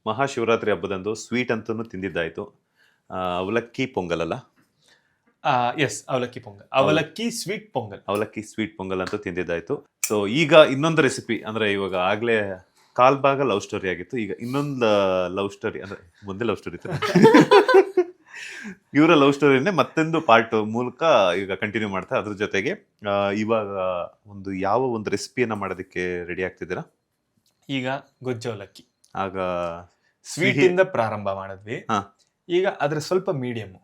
ಮಹಾಶಿವರಾತ್ರಿ ಹಬ್ಬದಂದು ಸ್ವೀಟ್ ಅಂತೂ ತಿಂದಿದ್ದಾಯ್ತು. ಅವಲಕ್ಕಿ ಪೊಂಗಲ್ ಅಲ್ಲ, ಎಸ್, ಅವಲಕ್ಕಿ ಪೊಂಗಲ್, ಅವಲಕ್ಕಿ ಸ್ವೀಟ್ ಪೊಂಗಲ್. ಅವಲಕ್ಕಿ ಸ್ವೀಟ್ ಪೊಂಗಲ್ ಅಂತೂ ತಿಂದಿದ್ದಾಯ್ತು. ಸೊ ಈಗ ಇನ್ನೊಂದು ರೆಸಿಪಿ ಅಂದ್ರೆ ಇವಾಗ ಆಗ್ಲೇ ಕಾಲ್ ಭಾಗ ಲವ್ ಸ್ಟೋರಿ ಆಗಿತ್ತು, ಈಗ ಇನ್ನೊಂದು ಲವ್ ಸ್ಟೋರಿ ಅಂದ್ರೆ ಮುಂದೆ ಲವ್ ಸ್ಟೋರಿ ಇವರ ಲವ್ ಸ್ಟೋರಿನೇ ಮತ್ತೊಂದು ಪಾರ್ಟ್ ಮೂಲಕ ಈಗ ಕಂಟಿನ್ಯೂ ಮಾಡ್ತಾ, ಅದ್ರ ಜೊತೆಗೆ ಇವಾಗ ಯಾವ ಒಂದು ರೆಸಿಪಿಯನ್ನ ಮಾಡೋದಕ್ಕೆ ರೆಡಿ ಆಗ್ತಿದ್ದೀರಾ? ಈಗ ಗೊಜ್ಜು ಅವಲಕ್ಕಿ. ಆಗ ಸ್ವೀಟ್ ಇಂದ ಪ್ರಾರಂಭ ಮಾಡಿದ್ವಿ, ಈಗ ಅದ್ರ ಸ್ವಲ್ಪ ಮೀಡಿಯಮ್,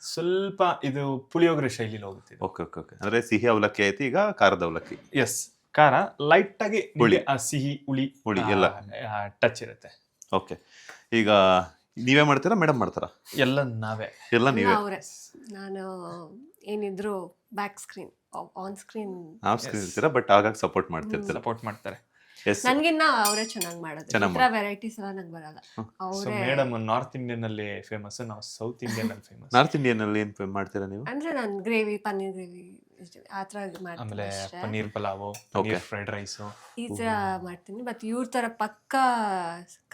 ಸ್ವಲ್ಪ ಇದು ಪುಳಿಯೋಗರೆ ಶೈಲಿಲಿ ಹೋಗುತ್ತೆ. ಓಕೆ ಓಕೆ ಓಕೆ, ಅಂದ್ರೆ ಸಿಹಿ ಅವಲಕ್ಕಿ ಆಯ್ತು, ಈಗ ಖಾರದ ಅವಲಕ್ಕಿ. ಎಸ್, ಖಾರ ಲೈಟ್ ಆಗಿ, ಹುಳಿ, ಸಿಹಿ ಹುಳಿ ಎಲ್ಲ ಟಚ್ ಇರುತ್ತೆ. ಓಕೆ, ಈಗ ನೀವೇ ಮಾಡ್ತೀರಾ ಮೇಡಮ್ ಮಾಡ್ತಾರಾ? ಎಲ್ಲ ನಾವೇ. ಎಲ್ಲ ನೀವೇ? ನಾನು ಏನಿದ್ರು ಬ್ಯಾಕ್ ಸ್ಕ್ರೀನ್, ಆನ್ ಸ್ಕ್ರೀನ್ ಇರ್ತೀರಾ, ಬಟ್ ಆಗಾಗ ಸಪೋರ್ಟ್ ಮಾಡ್ತಿರ್ತೀರಾ. ಸಪೋರ್ಟ್ ಮಾಡ್ತಾರೆ. ನನ್ಗಿನ್ನ ಅವರೇ ಚೆನ್ನಾಗಿ ಮಾಡೋದು, ವೆರೈಟೀಸ್ ಎಲ್ಲ ನಂಗೆ ಬರಲ್ಲ. ಮೇಡಮ್ ನಾರ್ತ್ ಇಂಡಿಯನ್ ಅಲ್ಲಿ ಫೇಮಸ್, ನಾವು ಸೌತ್ ಇಂಡಿಯನ್ ಅಲ್ಲಿ ಫೇಮಸ್. ನಾರ್ತ್ ಇಂಡಿಯನ್ ಅಲ್ಲಿ ಏನ್ ಮಾಡ್ತೀರಾ ನೀವು? ಅಂದ್ರೆ ನಾನು ಗ್ರೇವಿ, ಪನ್ನೀರ್ ಗ್ರೇವಿ ಆತರ ಮಾಡ್ತೀನಿ. ಆಮೇಲೆ ಪನ್ನೀರ್ ಪಲಾವು, ಪನ್ನೀರ್ ಫ್ರೈಡ್ ರೈಸ್ ಈ ತರ ಮಾಡ್ತೀನಿ. ಬಟ್ ಇವ್ರ ತರ ಪಕ್ಕಾ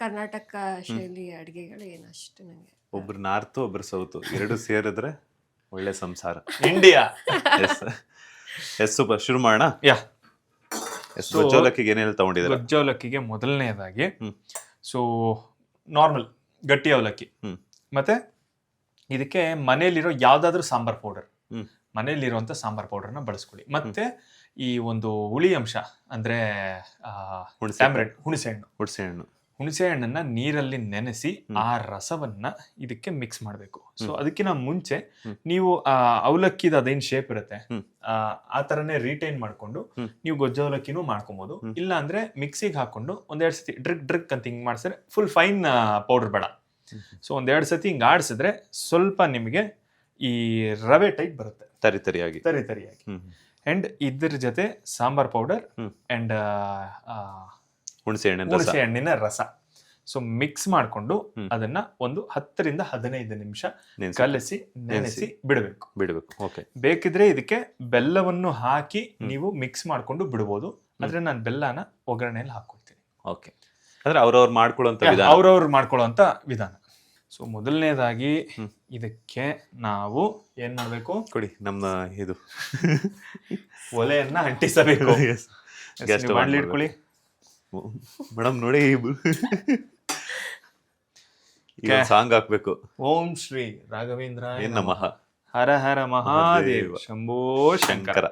ಕರ್ನಾಟಕ ಶೈಲಿ ಅಡಿಗೆಗಳು ಏನಷ್ಟು ನಂಗೆ. ಒಬ್ರು ನಾರ್ತ್ ಒಬ್ರು ಸೌತ್ ಎರಡು ಸೇರಿದ್ರೆ ಒಳ್ಳೆ ಸಂಸಾರ. ಇಂಡಿಯಾ. ಎಸ್ ಸೂಪರ್, ಶುರು ಮಾಡೋಣ. ಯಾ, ಗೊಜ್ಜವಲಕ್ಕಿಗೆ ಏನೆಲ್ಲ ತಗೊಂಡಿದ್ದೀರಾ? ಗೊಜ್ಜವಲಕ್ಕಿಗೆ ಮೊದಲನೇದಾಗಿ ಸೊ ನಾರ್ಮಲ್ ಗಟ್ಟಿ ಅವಲಕ್ಕಿ, ಮತ್ತೆ ಇದಕ್ಕೆ ಮನೆಯಲ್ಲಿರೋ ಯಾವ್ದಾದ್ರು ಸಾಂಬಾರ್ ಪೌಡರ್, ಮನೆಯಲ್ಲಿರುವಂತ ಸಾಂಬಾರ್ ಪೌಡರ್ನ ಬಳಸ್ಕೊಳ್ಳಿ. ಮತ್ತೆ ಈ ಒಂದು ಹುಳಿ ಅಂಶ ಅಂದ್ರೆ ಹುಣಸೆ ಹಣ್ಣನ್ನ ನೀರಲ್ಲಿ ನೆನೆಸಿ ಆ ರಸವನ್ನ ಇದಕ್ಕೆ ಮಿಕ್ಸ್ ಮಾಡಬೇಕು. ಸೊ ಅದಕ್ಕಿಂತ ಮುಂಚೆ ನೀವು ಅವಲಕ್ಕಿದ ಅದೇನ್ ಶೇಪ್ ಇರುತ್ತೆ ಆ ತರನೇ ರಿಟೈನ್ ಮಾಡ್ಕೊಂಡು ನೀವು ಗೊಜ್ಜು ಅವಲಕ್ಕಿನೂ ಮಾಡ್ಕೊಬಹುದು. ಇಲ್ಲ ಅಂದ್ರೆ ಮಿಕ್ಸಿಗೆ ಹಾಕೊಂಡು ಒಂದೆರಡು ಸತಿ ಡ್ರಿಕ್ ಅಂತ ಹಿಂಗ್ ಮಾಡಿಸಿದ್ರೆ, ಫುಲ್ ಫೈನ್ ಪೌಡರ್ ಬೇಡ. ಸೊ ಒಂದೆರಡು ಸತಿ ಹಿಂಗ್ ಆಡಿಸಿದ್ರೆ ಸ್ವಲ್ಪ ನಿಮಗೆ ಈ ರವೆ ಟೈಪ್ ಬರುತ್ತೆ, ತರಿತರಿಯಾಗಿ. ಅಂಡ್ ಇದ್ರ ಜೊತೆ ಸಾಂಬಾರ್ ಪೌಡರ್ ಅಂಡ್ ಹುಣಸೆ ಹಣ್ಣಿನ ರಸ, ಸೊ ಮಿಕ್ಸ್ ಮಾಡ್ಕೊಂಡು ಅದನ್ನ ಒಂದು 10 ರಿಂದ 15 ನಿಮಿಷ ಕಲಸಿ ನೆನೆಸಿ ಬಿಡಬೇಕು. ಓಕೆ, ಬೇಕಿದ್ರೆ ಇದಕ್ಕೆ ಬೆಲ್ಲವನ್ನು ಹಾಕಿ ನೀವು ಮಿಕ್ಸ್ ಮಾಡ್ಕೊಂಡು ಬಿಡಬಹುದು. ಆದ್ರೆ ನಾನು ಬೆಲ್ಲನ ಒಗ್ಗರಣೆಯಲ್ಲಿ ಹಾಕೊಳ್ತೀನಿ. ಓಕೆ, ಅಂದ್ರೆ ಅವ್ರವ್ರು ಮಾಡ್ಕೊಳ್ಳುವಂತ ವಿಧಾನ. ಸೊ ಮೊದಲನೇದಾಗಿ ಇದಕ್ಕೆ ನಾವು ಏನ್ ಮಾಡ್ಬೇಕು, ಕೊಡಿ ನಮ್ಮ ಇದು ಒಲೆಯನ್ನ ಅಂಟಿಸಬೇಕು. ಬಾಣ್ಲಿ ಇಟ್ಕೊಳ್ಳಿ ಮೇಡಮ್. ನೋಡಿ, ಸಾಂಗ್ ಹಾಕ್ಬೇಕು. ಓಂ ಶ್ರೀ ರಾಘವೇಂದ್ರ ನಮಃ, ಹರ ಹರ ಮಹಾದೇವ, ಶಂಭೋ ಶಂಕರ.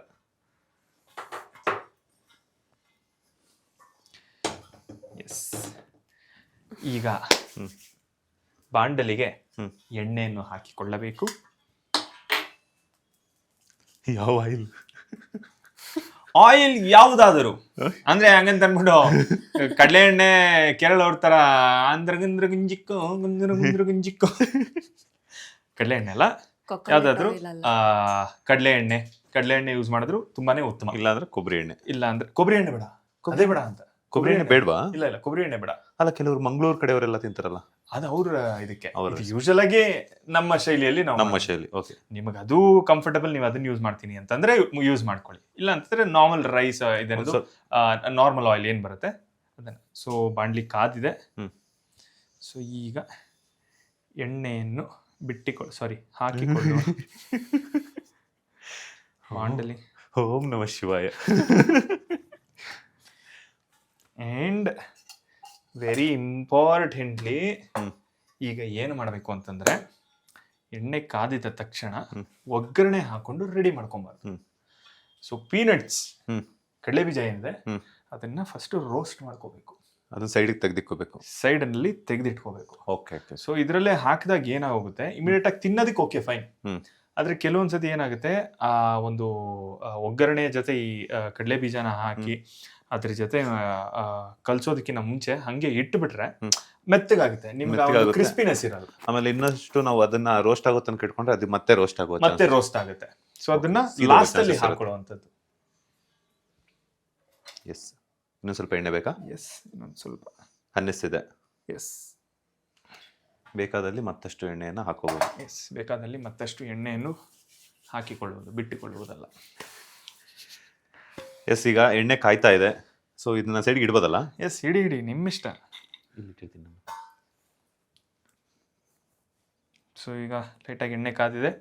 ಎಸ್, ಈಗ ಬಾಂಡಲಿಗೆ ಎಣ್ಣೆಯನ್ನು ಹಾಕಿಕೊಳ್ಳಬೇಕು. ಯಾವ ಆಯಿಲ್ ಯಾವುದಾದರೂ, ಅಂದ್ರೆ ಹಂಗಂತ ಅನ್ಬಿಟ್ಟು ಕಡಲೆ ಎಣ್ಣೆ ಕೇರಳ ಅವ್ರ ತರ ಗುಂಜಿಕ್ಕು ಕಡಲೆ ಎಣ್ಣೆ ಅಲ್ಲ, ಯಾವ್ದಾದ್ರು ಕಡಲೆ ಎಣ್ಣೆ ಯೂಸ್ ಮಾಡಿದ್ರು ತುಂಬಾನೇ ಉತ್ತಮ. ಇಲ್ಲಾಂದ್ರೆ ಕೊಬ್ಬರಿ ಎಣ್ಣೆ ಬೇಡ, ಅದೇ ಬೇಡ ಅಂತ. ಕೊಬ್ಬರಿ ಎಣ್ಣೆ ಬೇಡವಾ? ಇಲ್ಲ, ಕೊಬ್ಬರಿ ಎಣ್ಣೆ ಬೇಡ. ಅಲ್ಲ, ಕೆಲವರು ಮಂಗಳೂರು ಕಡೆಯವರೆಲ್ಲ ತಿಂತಾರಲ್ಲ, ಅದು ಅವ್ರ ಇದಕ್ಕೆ. ಯೂಶಲ್ ಆಗಿ ನಮ್ಮ ಶೈಲಿಯಲ್ಲಿ ನಮ್ಮ ಶೈಲಿ. ಓಕೆ, ನಿಮಗೆ ಅದು ಕಂಫರ್ಟಬಲ್, ನೀವು ಅದನ್ನ ಯೂಸ್ ಮಾಡ್ತೀನಿ ಅಂತಂದ್ರೆ ಯೂಸ್ ಮಾಡ್ಕೊಳ್ಳಿ. ಇಲ್ಲ ಅಂತಂದ್ರೆ ನಾರ್ಮಲ್ ರೈಸ್ ಇದೇನದು ನಾರ್ಮಲ್ ಆಯಿಲ್ ಏನ್ ಬರುತ್ತೆ ಅದನ್ನ. ಸೊ ಬಾಣ್ಲಿ ಕಾದಿದೆ. ಸೊ ಈಗ ಎಣ್ಣೆಯನ್ನು ಹಾಕಿಕೊಳ್ಳುವ ಬಾಂಡಲಿ. ಓಂ ನಮಃ ಶಿವಾಯ. ಅಂಡ್ ವೆರಿ ಇಂಪಾರ್ಟೆಂಟ್ಲಿ ಈಗ ಏನು ಮಾಡಬೇಕು ಅಂತಂದ್ರೆ, ಎಣ್ಣೆ ಕಾದಿದ ತಕ್ಷಣ ಒಗ್ಗರಣೆ ಹಾಕೊಂಡು ರೆಡಿ ಮಾಡ್ಕೊಬಾರ್ದು. ಸೊ ಪೀನಟ್ಸ್, ಕಡಲೆ ಬೀಜ ಏನಿದೆ ಅದನ್ನ ಫಸ್ಟ್ ರೋಸ್ಟ್ ಮಾಡ್ಕೋಬೇಕು. ಅದನ್ನ ಸೈಡಿಗೆ ತೆಗೆದಿಟ್ಕೋಬೇಕು, ಸೈಡಲ್ಲಿ ತೆಗೆದಿಟ್ಕೋಬೇಕು. ಓಕೆ. ಸೊ ಇದರಲ್ಲೇ ಹಾಕಿದಾಗ ಏನಾಗುತ್ತೆ, ಇಮಿಡಿಯೇಟ್ ಆಗಿ ತಿನ್ನೋದಕ್ಕೆ ಓಕೆ ಫೈನ್. ಆದ್ರೆ ಕೆಲವೊಂದ್ಸತಿ ಏನಾಗುತ್ತೆ, ಆ ಒಂದು ಒಗ್ಗರಣೆಯ ಜೊತೆ ಈ ಕಡಲೆ ಬೀಜನ ಹಾಕಿ ಅದ್ರ ಜೊತೆ ಕಲ್ಸೋದಕ್ಕಿಂತ ಮುಂಚೆ ಹಂಗೆ ಇಟ್ಬಿಟ್ರೆ ಮೆತ್ತಗಾಗುತ್ತೆ, ನಿಮ್ಗೆ ಕ್ರಿಸ್ಪಿನೆಸ್ ಇರಲ್ಲ. ಆಮೇಲೆ ಇನ್ನಷ್ಟು ನಾವು ಅದನ್ನ ರೋಸ್ಟ್ ಆಗೋ ತನಕ ಇಟ್ಕೊಂಡ್ರೆ ಅದು ಮತ್ತೆ ರೋಸ್ಟ್ ಆಗುತ್ತೆ. ಸೊ ಅದನ್ನ ಲಾಸ್ಟ್ ಅಲ್ಲಿ ಹಾಕೊಳ್ಳುವಂಥದ್ದು. ಎಸ್, ಇನ್ನೊಂದು ಸ್ವಲ್ಪ ಎಣ್ಣೆ ಬೇಕಾ? ಎಸ್, ಇನ್ನೊಂದು ಸ್ವಲ್ಪ ಅನ್ನಿಸ್ತಿದೆ. ಎಸ್, ಬೇಕಾದಲ್ಲಿ ಮತ್ತಷ್ಟು ಎಣ್ಣೆಯನ್ನು ಹಾಕೋಬಹುದು. ಎಸ್, ಬೇಕಾದಲ್ಲಿ ಮತ್ತಷ್ಟು ಎಣ್ಣೆಯನ್ನು ಹಾಕಿಕೊಳ್ಳುವುದು, ಬಿಟ್ಟುಕೊಳ್ಳುವುದಲ್ಲ. ಎಸ್, ಈಗ ಎಣ್ಣೆ ಕಾಯ್ತಾ ಇದೆ. ಸೊ ಇದನ್ನ ಸೈಡ್ಗೆ ಇಡ್ಬೋದಲ್ಲ? ಎಸ್, ಇಡಿ, ನಿಮ್ಮಿಷ್ಟ. ಸೊ ಈಗ ಲೈಟಾಗಿ ಎಣ್ಣೆ ಕಾದಿದೆ.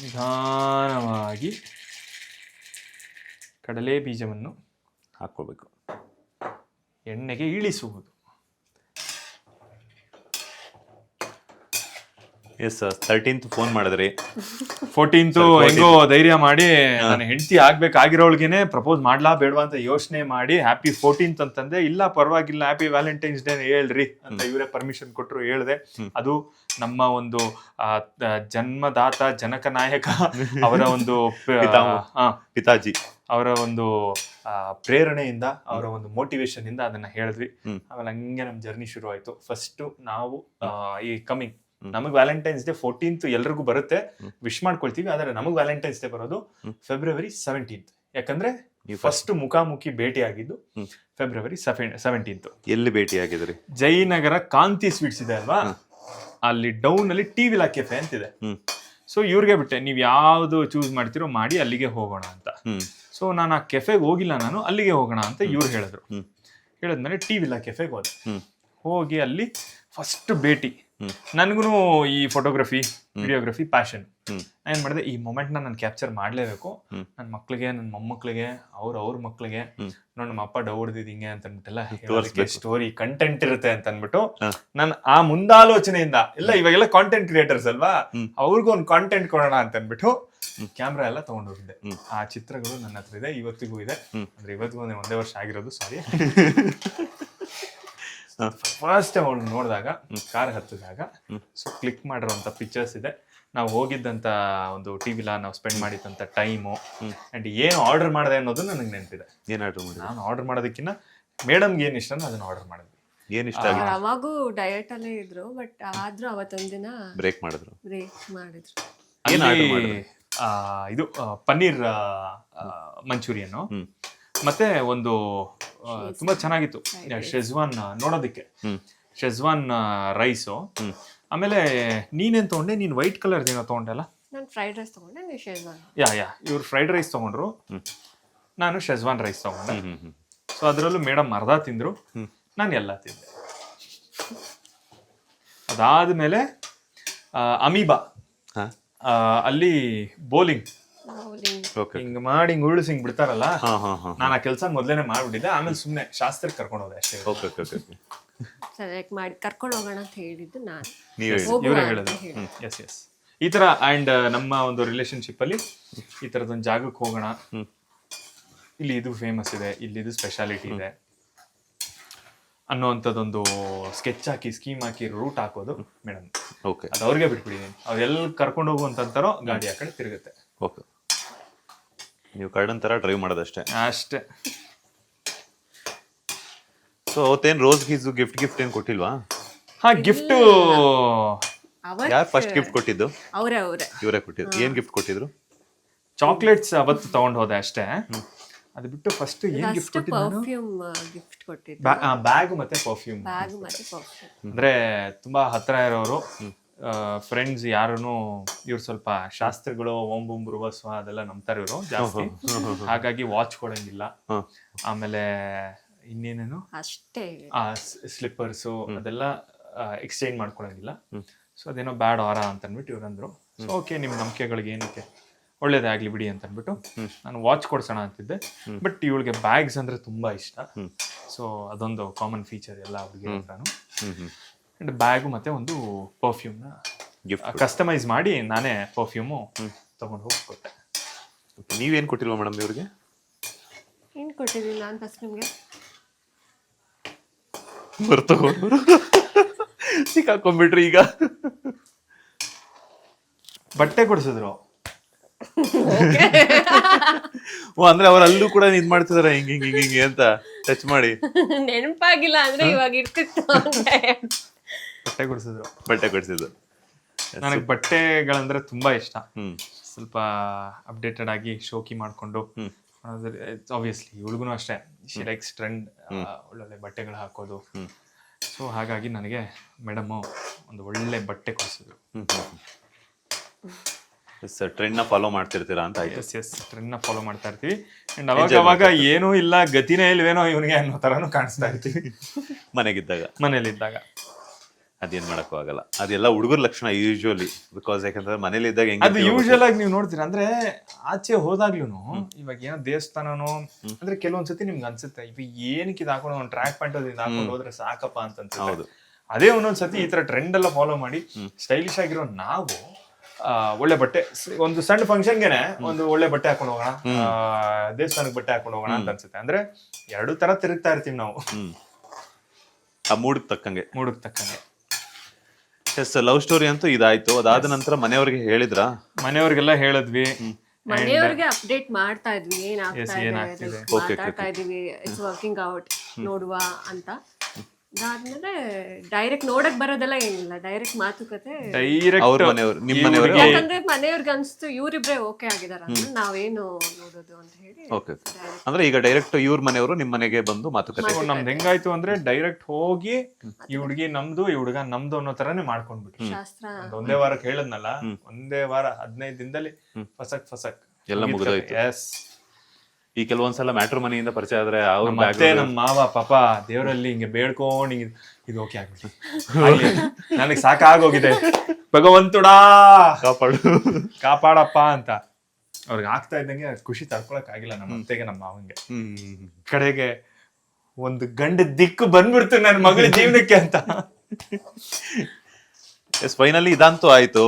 ನಿಧಾನವಾಗಿ ಕಡಲೆ ಬೀಜವನ್ನು ಹಾಕ್ಕೋಬೇಕು, ಎಣ್ಣೆಗೆ ಇಳಿಸುವುದು. ಎಸ್ 13th ಫೋನ್ ಮಾಡಿದ್ರಿ, 14th ಹೆಂಗೋ ಧೈರ್ಯ ಮಾಡಿ ನನ್ನ ಹೆಂಡತಿ ಆಗ್ಬೇಕಾಗಿರೋಳ್ಗೆನೆ ಪ್ರಪೋಸ್ ಮಾಡ್ಲಾ ಬೇಡವಾ ಅಂತ ಯೋಚನೆ ಮಾಡಿ ಹ್ಯಾಪಿ 14th ಅಂತಂದೆ. ಇಲ್ಲ ಪರವಾಗಿಲ್ಲ, ಹ್ಯಾಪಿ ವ್ಯಾಲೆಂಟೈನ್ಸ್ ಡೇ ಹೇಳ್ರಿ ಅಂತ ಇವರೇ ಪರ್ಮಿಷನ್ ಕೊಟ್ಟರು, ಹೇಳ್ದೆ. ಅದು ನಮ್ಮ ಒಂದು ಜನ್ಮದಾತ ಜನಕ ನಾಯಕ ಅವರ ಒಂದು ಪಿತಾಜಿ ಅವರ ಒಂದು ಪ್ರೇರಣೆಯಿಂದ, ಅವರ ಒಂದು ಮೋಟಿವೇಶನ್ ಇಂದ ಅದನ್ನ ಹೇಳಿದ್ವಿ. ಆಮೇಲೆ ಹಂಗೆ ನಮ್ ಜರ್ನಿ ಶುರು ಆಯ್ತು. ಫಸ್ಟ್ ನಾವು ಈ ಕಮಿಂಗ್ ನಮಗ್ ವ್ಯಾಲೆಂಟೈನ್ಸ್ ಡೇ 14th ಎಲ್ರಿಗೂ ಬರುತ್ತೆ, ವಿಶ್ ಮಾಡ್ಕೊಳ್ತೀವಿ. ಆದ್ರೆ ನಮಗ್ ವ್ಯಾಲೆಂಟೈನ್ಸ್ ಡೇ ಬರೋದು February 17th. ಯಾಕಂದ್ರೆ ಫಸ್ಟ್ ಮುಖಾಮುಖಿ ಭೇಟಿ ಆಗಿದ್ದು February 17th. ಎಲ್ಲಿ ಭೇಟಿ ಆಗಿದ್ರಿ? ಜಯನಗರ ಕಾಂತಿ ಸ್ವೀಟ್ಸ್ ಇದೆ ಅಲ್ವಾ, ಅಲ್ಲಿ ಡೌನ್ ಅಲ್ಲಿ ಟಿ ವಿಲಾ ಕೆಫೆ ಅಂತಿದೆ. ಸೊ ಇವ್ರಿಗೆ ಬಿಟ್ಟೆ, ನೀವ್ ಯಾವ್ದು ಚೂಸ್ ಮಾಡ್ತಿರೋ ಮಾಡಿ ಅಲ್ಲಿಗೆ ಹೋಗೋಣ ಅಂತ. ಸೊ ನಾನು ಆ ಕೆಫೆಗೆ ಹೋಗಿಲ್ಲ, ನಾನು ಅಲ್ಲಿಗೆ ಹೋಗೋಣ ಅಂತ ಇವ್ರು ಹೇಳಿದ್ರು. ಹೇಳಿದ್ಮೇಲೆ ಟಿ ವಿಲಾ ಕೆಫೆಗೆ ಹೋದೆ. ಹೋಗಿ ಅಲ್ಲಿ ಫಸ್ಟ್ ಭೇಟಿ. ನನ್ಗೂ ಈ ಫೋಟೋಗ್ರಫಿ ವಿಡಿಯೋಗ್ರಫಿ ಪ್ಯಾಷನ್. ಏನ್ ಮಾಡಿದೆ, ಈ ಮೊಮೆಂಟ್ ನಾನು ಕ್ಯಾಪ್ಚರ್ ಮಾಡ್ಲೇಬೇಕು. ನನ್ನ ಮಕ್ಳಿಗೆ, ನನ್ನ ಮೊಮ್ಮಕ್ಳಿಗೆ, ಅವ್ರ ಮಕ್ಳಿಗೆ ನೋಡಿ ನಮ್ಮ ಅಪ್ಪ ಡವ್ ಹೊಡೆದಿದ್ ಹಿಂಗೆ ಅಂತ ಅಂದ್ಬಿಟ್ಟೆಲ್ಲ ಸ್ಟೋರಿ ಕಂಟೆಂಟ್ ಇರುತ್ತೆ ಅಂತ ಅಂದ್ಬಿಟ್ಟು ನಾನು ಆ ಮುಂದಾಲೋಚನೆಯಿಂದ, ಇಲ್ಲ ಇವಾಗೆಲ್ಲ ಕಾಂಟೆಂಟ್ ಕ್ರಿಯೇಟರ್ಸ್ ಅಲ್ವಾ, ಅವ್ರಿಗೂ ಒಂದು ಕಾಂಟೆಂಟ್ ಕೊಡೋಣ ಅಂತ ಅಂದ್ಬಿಟ್ಟು ಕ್ಯಾಮ್ರಾ ಎಲ್ಲ ತಗೊಂಡು ಹೋಗಿದ್ದೆ. ಆ ಚಿತ್ರಗಳು ನನ್ನ ಹತ್ರ ಇದೆ, ಇವತ್ತಿಗೂ ಇದೆ. ಅಂದ್ರೆ ಇವತ್ತಿಗೂ ಒಂದೇ ವರ್ಷ ಆಗಿರೋದು, ಸಾರಿ. ಫಸ್ಟ್ ಅವಳು ನೋಡಿದಾಗ, ಕಾರ್ ಹತ್ತಿದಾಗ, ಸೊ ಕ್ಲಿಕ್ ಮಾಡಿರೋಂಥ ಪಿಕ್ಚರ್ಸ್ ಇದೆ. ನಾವು ಹೋಗಿದ್ದಂತ ಒಂದು ಟಿವಿಲಾ, ನಾವು ಸ್ಪೆಂಡ್ ಮಾಡಿದಂತ ಟೈಮು ಅಂಡ್ ಏನು ಆರ್ಡರ್ ಮಾಡಿದೆ ಅನ್ನೋದು ನನಗೆ ನೆನಪಿದೆ. ಏನ್ ಆರ್ಡರ್ ಮಾಡಿ? ನಾನು ಆರ್ಡರ್ ಮಾಡೋದಕ್ಕಿಂತ ಮೇಡಮ್ಗೆ ಏನ್ ಇಷ್ಟ ಅದನ್ನ ಆರ್ಡರ್ ಮಾಡಿದ್ವಿ. ಏನ್ ಇಷ್ಟ ಆಗಿತ್ತು? ಅವಾಗೂ ಡಯಟ್ ಅಲ್ಲೇ ಇದ್ರು, ಬಟ್ ಆದ್ರೂ ಅವತ್ತೊಂದಿನ ಬ್ರೇಕ್ ಮಾಡಿದ್ರು. ಇದು ಪನ್ನೀರ್ ಮಂಚೂರಿಯನ್ನು, ಮತ್ತೆ ಒಂದು ತುಂಬಾ ಚೆನ್ನಾಗಿತ್ತು ಶೆಜ್ವಾನ್ ನೋಡೋದಕ್ಕೆ, ಶೆಜ್ವಾನ್ ರೈಸು. ಆಮೇಲೆ ನೀನೇನ್ ತಗೊಂಡೆ? ನೀನ್ ವೈಟ್ ಕಲರ್ ಏನೋ ತಗೊಂಡಲ್ಲ? ನಾನು ಫ್ರೈಡ್ ರೈಸ್ ತಗೊಂಡೆ, ನೀವು ಶೆಜ್ವಾನ್. ಯಾ ಇವ್ರು ಫ್ರೈಡ್ ರೈಸ್ ತಗೊಂಡ್ರು, ನಾನು ಶೆಜ್ವಾನ್ ರೈಸ್ ತಗೊಂಡೆ. ಸೊ ಅದರಲ್ಲೂ ಮೇಡಮ್ ಅರ್ಧ ತಿಂದ್ರು, ನಾನು ಎಲ್ಲ ತಿಂದೆ. ಅದಾದ್ಮೇಲೆ ಅಮೀಬಾ ಅಲ್ಲಿ ಬೋಲಿಂಗ್ ಹಿಂಗ್ ಮಾಡಿ ಹಿಂಗ್ ಉರುಳಿಸಿ ಹಿಂಗ್ ಬಿಡ್ತಾರಲ್ಲ, ನಾನು ಆ ಕೆಲ್ಸ ಮೊದ್ಲೇನೆ ಮಾಡ್ಬಿಟ್ಟಿದ್ದೆ. ಆಮೇಲೆ ಸುಮ್ನೆ ಶಾಸ್ತ್ರಕ್ಕೆ ಕರ್ಕೊಂಡು ಹೋದೆ ಅಷ್ಟೇ. ಸೆಲೆಕ್ಟ್ ಮಾಡಿ ಕರ್ಕೊಂಡು ಹೋಗೋಣ ಅಂತ ಹೇಳಿದ್ದು ನಾನು, ಇವರೇ ಹೇಳಿದ್ರು. ಎಸ್ ಈ ತರ. ಅಂಡ್ ನಮ್ಮ ಒಂದು ರಿಲೇಶನ್ಶಿಪ್ ಅಲ್ಲಿ ಈ ತರದೊಂದು ಜಾಗಕ್ಕೆ ಹೋಗೋಣ, ಇಲ್ಲಿ ಇದು ಫೇಮಸ್ ಇದೆ, ಇಲ್ಲಿ ಇದು ಸ್ಪೆಷಾಲಿಟಿ ಇದೆ ಅನ್ನೋಂಥದ್ದೊಂದು ಸ್ಕೆಚ್ ಹಾಕಿ, ಸ್ಕೀಮ್ ಹಾಕಿ, ರೂಟ್ ಹಾಕೋದು ಮೇಡಮ್. ಅದು ಅವ್ರಿಗೆ ಬಿಟ್ಬಿಟ್ಟಿದ್ದೀನಿ. ಅವ್ರೆಲ್ಲ ಕರ್ಕೊಂಡು ಹೋಗುವಂತಾರೋ ಗಾಡಿ ಆ ಕಡೆ ತಿರುಗುತ್ತೆ. ಓಕೆ, ನೀವು ಕರ್ಡನ್ ತರ ಡ್ರೈವ್ ಮಾಡೋದಷ್ಟೇ ಅಷ್ಟೇ. ಸೊ ಅವತ್ತೇನ್ ರೋಸ್ ಗೀಸು ಗಿಫ್ಟ್ ಏನ್ ಕೊಟ್ಟಿಲ್ವಾ? ಹಾ, ಗಿಫ್ಟ್ ಯಾರು ಫಸ್ಟ್ ಗಿಫ್ಟ್ ಕೊಟ್ಟಿದ್ದು? ಇವರೇ ಕೊಟ್ಟಿದ್ದು. ಏನ್ ಗಿಫ್ಟ್ ಕೊಟ್ಟಿದ್ರು? ಚಾಕ್ಲೇಟ್ಸ್ ಅವತ್ತು ತಗೊಂಡ್ ಹೋದೆ ಅಷ್ಟೇ. ಅದು ಬಿಟ್ಟು ಫಸ್ಟ್ ಏನ್ ಗಿಫ್ಟ್ ಕೊಟ್ಟಿದ್ದು? ಪರ್ಫ್ಯೂಮ್ ಗಿಫ್ಟ್ ಕೊಟ್ಟಿದ್ದು. ಬ್ಯಾಗ್ ಮತ್ತೆ ಪರ್ಫ್ಯೂಮ್. ಅಂದ್ರೆ ತುಂಬಾ ಹತ್ರ ಇರೋರು ಫ್ರೆಂಡ್ಸ್ ಯಾರು, ಇವ್ರು ಸ್ವಲ್ಪ ಶಾಸ್ತ್ರಗಳು, ಓಂ ಬೂಮ್ ಬೃಹಸ್ವ ಅದೆಲ್ಲ ನಂಬ್ತಾರೆ ಇವರು ಜಾಸ್ತಿ. ಹಾಗಾಗಿ ವಾಚ್ ಕೊಡಂಗಿಲ್ಲ. ಆಮೇಲೆ ಇನ್ನೇನೇನು ಅಷ್ಟೇ, ಸ್ಲಿಪ್ಪರ್ಸು ಅದೆಲ್ಲ ಎಕ್ಸ್ಚೇಂಜ್ ಮಾಡ್ಕೊಳಂಗಿಲ್ಲ. ಸೊ ಅದೇನೋ ಬ್ಯಾಡ್ ಆರ ಅಂತ ಅಂದ್ಬಿಟ್ಟು ಇವ್ರು ಅಂದ್ರು. ಸೊ ಓಕೆ, ನಿಮ್ ನಂಬಿಕೆಗಳಿಗೆ ಏನಕ್ಕೆ, ಒಳ್ಳೇದೇ ಆಗ್ಲಿ ಬಿಡಿ ಅಂತ ಅಂದ್ಬಿಟ್ಟು ನಾನು ವಾಚ್ ಕೊಡ್ಸೋಣ ಅಂತಿದ್ದೆ. ಬಟ್ ಇವಳಿಗೆ ಬ್ಯಾಗ್ಸ್ ಅಂದ್ರೆ ತುಂಬಾ ಇಷ್ಟ. ಸೊ ಅದೊಂದು ಕಾಮನ್ ಫೀಚರ್ ಎಲ್ಲ ಅವ್ರಿಗೆ ಹತ್ರನು. ಅಂಡ್ ಬ್ಯಾಗು ಮತ್ತೆ ಒಂದು ಪರ್ಫ್ಯೂಮ್ನ ಕಸ್ಟಮೈಸ್ ಮಾಡಿ ನಾನೇ ಪರ್ಫ್ಯೂಮು ತಗೊಂಡು ಹೋಗಿ ಕೊಟ್ಟೆ. ನೀವೇನ್ ಕೊಟ್ಟಿಲ್ವಾ ಮೇಡಮ್ ಇವ್ರಿಗೆ? ಏನ್ ಕೊಟ್ಟಿದ್ದೀನಿ ನಾನು ಫಸ್ಟ್ ನಿಮ್ಗೆ? ಬರ್ತಗೊಂಡು ಸಿಕ್ಕಾಕೊಂಡ್ಬಿಟ್ರಿ ಈಗ. ಬಟ್ಟೆ ಕೊಡಿಸಿದ್ರು. ಓ, ಅಂದ್ರೆ ಅವ್ರು ಅಲ್ಲೂ ಕೂಡ ಇದ್ ಮಾಡ್ತಿದಾರೆ ಹಿಂಗ್ ಹಿಂಗ್ ಹಿಂಗ್ ಹಿಂಗೆ ಅಂತ ಟಚ್ ಮಾಡಿ. ನೆನಪಾಗಿಲ್ಲ ಅಂದ್ರೆ ಇವಾಗ ಇರ್ತಿತ್ತು. ಬಟ್ಟೆ ಕೊಡಿಸಿದ್ರು. ನನಗೆ ಬಟ್ಟೆಗಳಂದ್ರೆ ತುಂಬಾ ಇಷ್ಟ. ಸ್ವಲ್ಪ ಅಪ್ಡೇಟೆಡ್ ಆಗಿ ಶೋಕಿ ಮಾಡ್ಕೊಂಡು, ಆಬ್ವಿಯಸ್ಲಿ ಇವಳಿಗೂ ಅಷ್ಟೇ, ಶಿ ಲೈಕ್ಸ್ ಟ್ರೆಂಡ್, ಒಳ್ಳೊಳ್ಳೆ ಬಟ್ಟೆಗಳು ಹಾಕೋದು. ಸೊ ಹಾಗಾಗಿ ನನಗೆ ಮೇಡಮ್ ಒಂದು ಒಳ್ಳೆ ಬಟ್ಟೆ ಕೊಡಿಸಿದ್ರು. ಟ್ರೆಂಡ್ ನ ಫಾಲೋ ಮಾಡ್ತಿರ್ತೀರಾ ಅಂತ ಆಯ್ತು. ಎಸ್ ಟ್ರೆಂಡ್ ನ ಫಾಲೋ ಮಾಡ್ತಾ ಇರ್ತೀವಿ. ಅಂಡ್ ಅವಾಗ ಏನೂ ಇಲ್ಲ, ಗತಿನೇ ಇಲ್ವೇನೋ ಇವನಿಗೆ ಅನ್ನೋ ತರಾನು ಕಾಣಿಸ್ತಾ ಇರ್ತೀವಿ ಮನೆಗಿದ್ದಾಗ. ಮನೇಲಿದ್ದಾಗ. ಅದೇನ್ ಮಾಡಕ್ಕೂ ಆಗಲ್ಲ. ಅದೆಲ್ಲ ಹುಡುಗರ ಲಕ್ಷಣ ಯೂಶುವಲಿ. ಬಿಕಾಸ್ ಯಾಕಂದ್ರೆ ಮನೇಲಿ ಇದ್ದಾಗ ಅದು ಹೆಂಗೆ ಯೂಶುವಲ್ ಆಗಿ ನೀವು ನೋಡ್ತೀರಾ ಅಂದ್ರೆ ಆಚೆ ಹೋದಾಗ್ಲೂ ಇವಾಗ ಏನೋ ದೇವಸ್ಥಾನನೋ ಅಂದ್ರೆ ಕೆಲವೊಂದ್ಸತಿ ನಿಮ್ಗೆ ಅನ್ಸುತ್ತೆ ಇವ್ ಏನಕ್ಕೆ ಇದು ಹಾಕೊಂಡು ಒಂದು ಟ್ರ್ಯಾಕ್ ಪ್ಯಾಂಟ್ ಅದು ಹಾಕೊಂಡು ಹೋದ್ರೆ ಸಾಕಪ್ಪ ಅಂತ ಅನ್ಸುತ್ತೆ. ಹೌದು. ಅದೇ ಒಂದೊಂದ್ಸತಿ ಈ ತರ ಟ್ರೆಂಡ್ ಎಲ್ಲ ಫಾಲೋ ಮಾಡಿ ಸ್ಟೈಲಿಶ್ ಆಗಿರೋ ನಾವು ಒಳ್ಳೆ ಬಟ್ಟೆ ಒಂದು ಸಣ್ಣ ಫಂಕ್ಷನ್ಗೆನೆ ಒಂದು ಒಳ್ಳೆ ಬಟ್ಟೆ ಹಾಕೊಂಡು ಹೋಗೋಣ, ದೇವಸ್ಥಾನಕ್ಕೆ ಬಟ್ಟೆ ಹಾಕೊಂಡು ಹೋಗೋಣ ಅಂತ ಅನ್ಸುತ್ತೆ. ಅಂದ್ರೆ ಎರಡು ತರ ತಿರುಗ್ತಾ ಇರ್ತೀವಿ ನಾವು ಆ ಮೂಡಕ್ ತಕ್ಕಂಗೆ. ಎಸ್, ಲವ್ ಸ್ಟೋರಿ ಅಂತೂ ಇದಾಯ್ತು. ಅದಾದ ನಂತರ ಮನೆಯವ್ರಿಗೆ ಹೇಳಿದ್ರಾ? ಮನೆಯವ್ರಿಗೆಲ್ಲ ಹೇಳಿದ್ವಿ, ಮನೆಯವ್ರಿಗೆ ಅಪ್ಡೇಟ್ ಮಾಡ್ತಾ ಇದ್ವಿ, ಮಾತಾಡ್ತಾ ಇದೀವಿ, ಇಟ್ಸ್ ವರ್ಕಿಂಗ್ ಔಟ್, ನೋಡುವ ಅಂತ. ಅದಾದ್ಮೇಲೆ ಡೈರೆಕ್ಟ್ ನೋಡಕ್ ಬರೋದೆಲ್ಲ ಏನಿಲ್ಲ, ಡೈರೆಕ್ಟ್ ಮಾತುಕತೆ. ಅವ್ರ ಮನೆಯವ್ರು, ನಿಮ್ಮ ಮನೆಯವರು? ಯಾಕಂದ್ರೆ ಮನೆಯವ್ರಿಗೆ ಅನ್ಸ್ತು ಇವ್ರಿಬ್ರೆ ಓಕೆ ಆಗಿದಾರ ನಾವೇನು ನೋಡೋದು ಅಂತ ಹೇಳಿ. ಓಕೆ, ಅಂದ್ರೆ ಈಗ ಡೈರೆಕ್ಟ್ ಇವ್ರ ಮನೆಯವರು ನಿಮ್ ಮನೆಗೆ ಬಂದು ಮಾತುಕತೆ. ನಮ್ದು ಹೆಂಗಾಯ್ತು ಅಂದ್ರೆ ಡೈರೆಕ್ಟ್ ಹೋಗಿ ಈ ಹುಡುಗಿ ನಮ್ದು ಈ ಹುಡುಗ ನಮ್ದು ಅನ್ನೋ ತರಾನೇ ಮಾಡ್ಕೊಂಡ್ಬಿಟ್ರು. ಶಾಸ್ತ್ರ ಒಂದೇ ವಾರಕ್ಕೆ ಹೇಳದ್ನಲ್ಲ, ಒಂದೇ ವಾರ 15 ದಿನದಲ್ಲಿ ಫಸಕ್ ಎಲ್ಲ ಮುಗಿದೋಯ್ತು. ಎಸ್. ಈ ಕೆಲವೊಂದ್ಸಲ ಮ್ಯಾಟ್ರ್ ಮನಿಯಿಂದ ಪರಿಚಯ ಆದ್ರೆ ಅವ್ರ ಮತ್ತೆ ನಮ್ಮ ಮಾವ ಪಾಪ ದೇವರಲ್ಲಿ ಹಿಂಗೆ ಬೇಡ್ಕೊಂಡು ಹಿಂಗೆ ಇದು ಓಕೆ ಆಗ್ಬಿಟ್ಟು ನನಗೆ ಸಾಕಾಗೋಗಿದೆ, ಭಗವಂತುಡಾ ಕಾಪಾಡಪ್ಪ ಅಂತ. ಅವ್ರಿಗೆ ಆಗ್ತಾ ಇದ್ದಂಗೆ ಖುಷಿ ತಡ್ಕೊಳಕ್ ಆಗಿಲ್ಲ ನಮ್ಮ ಅತ್ತೆಗೆ ನಮ್ಮ ಮಾವಂಗೆ. ಕಡೆಗೆ ಒಂದು ಗಂಡ ದಿಕ್ಕು ಬಂದ್ಬಿಡ್ತು ನನ್ನ ಮಗಳ ಜೀವನಕ್ಕೆ ಅಂತ. ಎಸ್, ಫೈನಲಿ ಇದಂತೂ ಆಯ್ತು.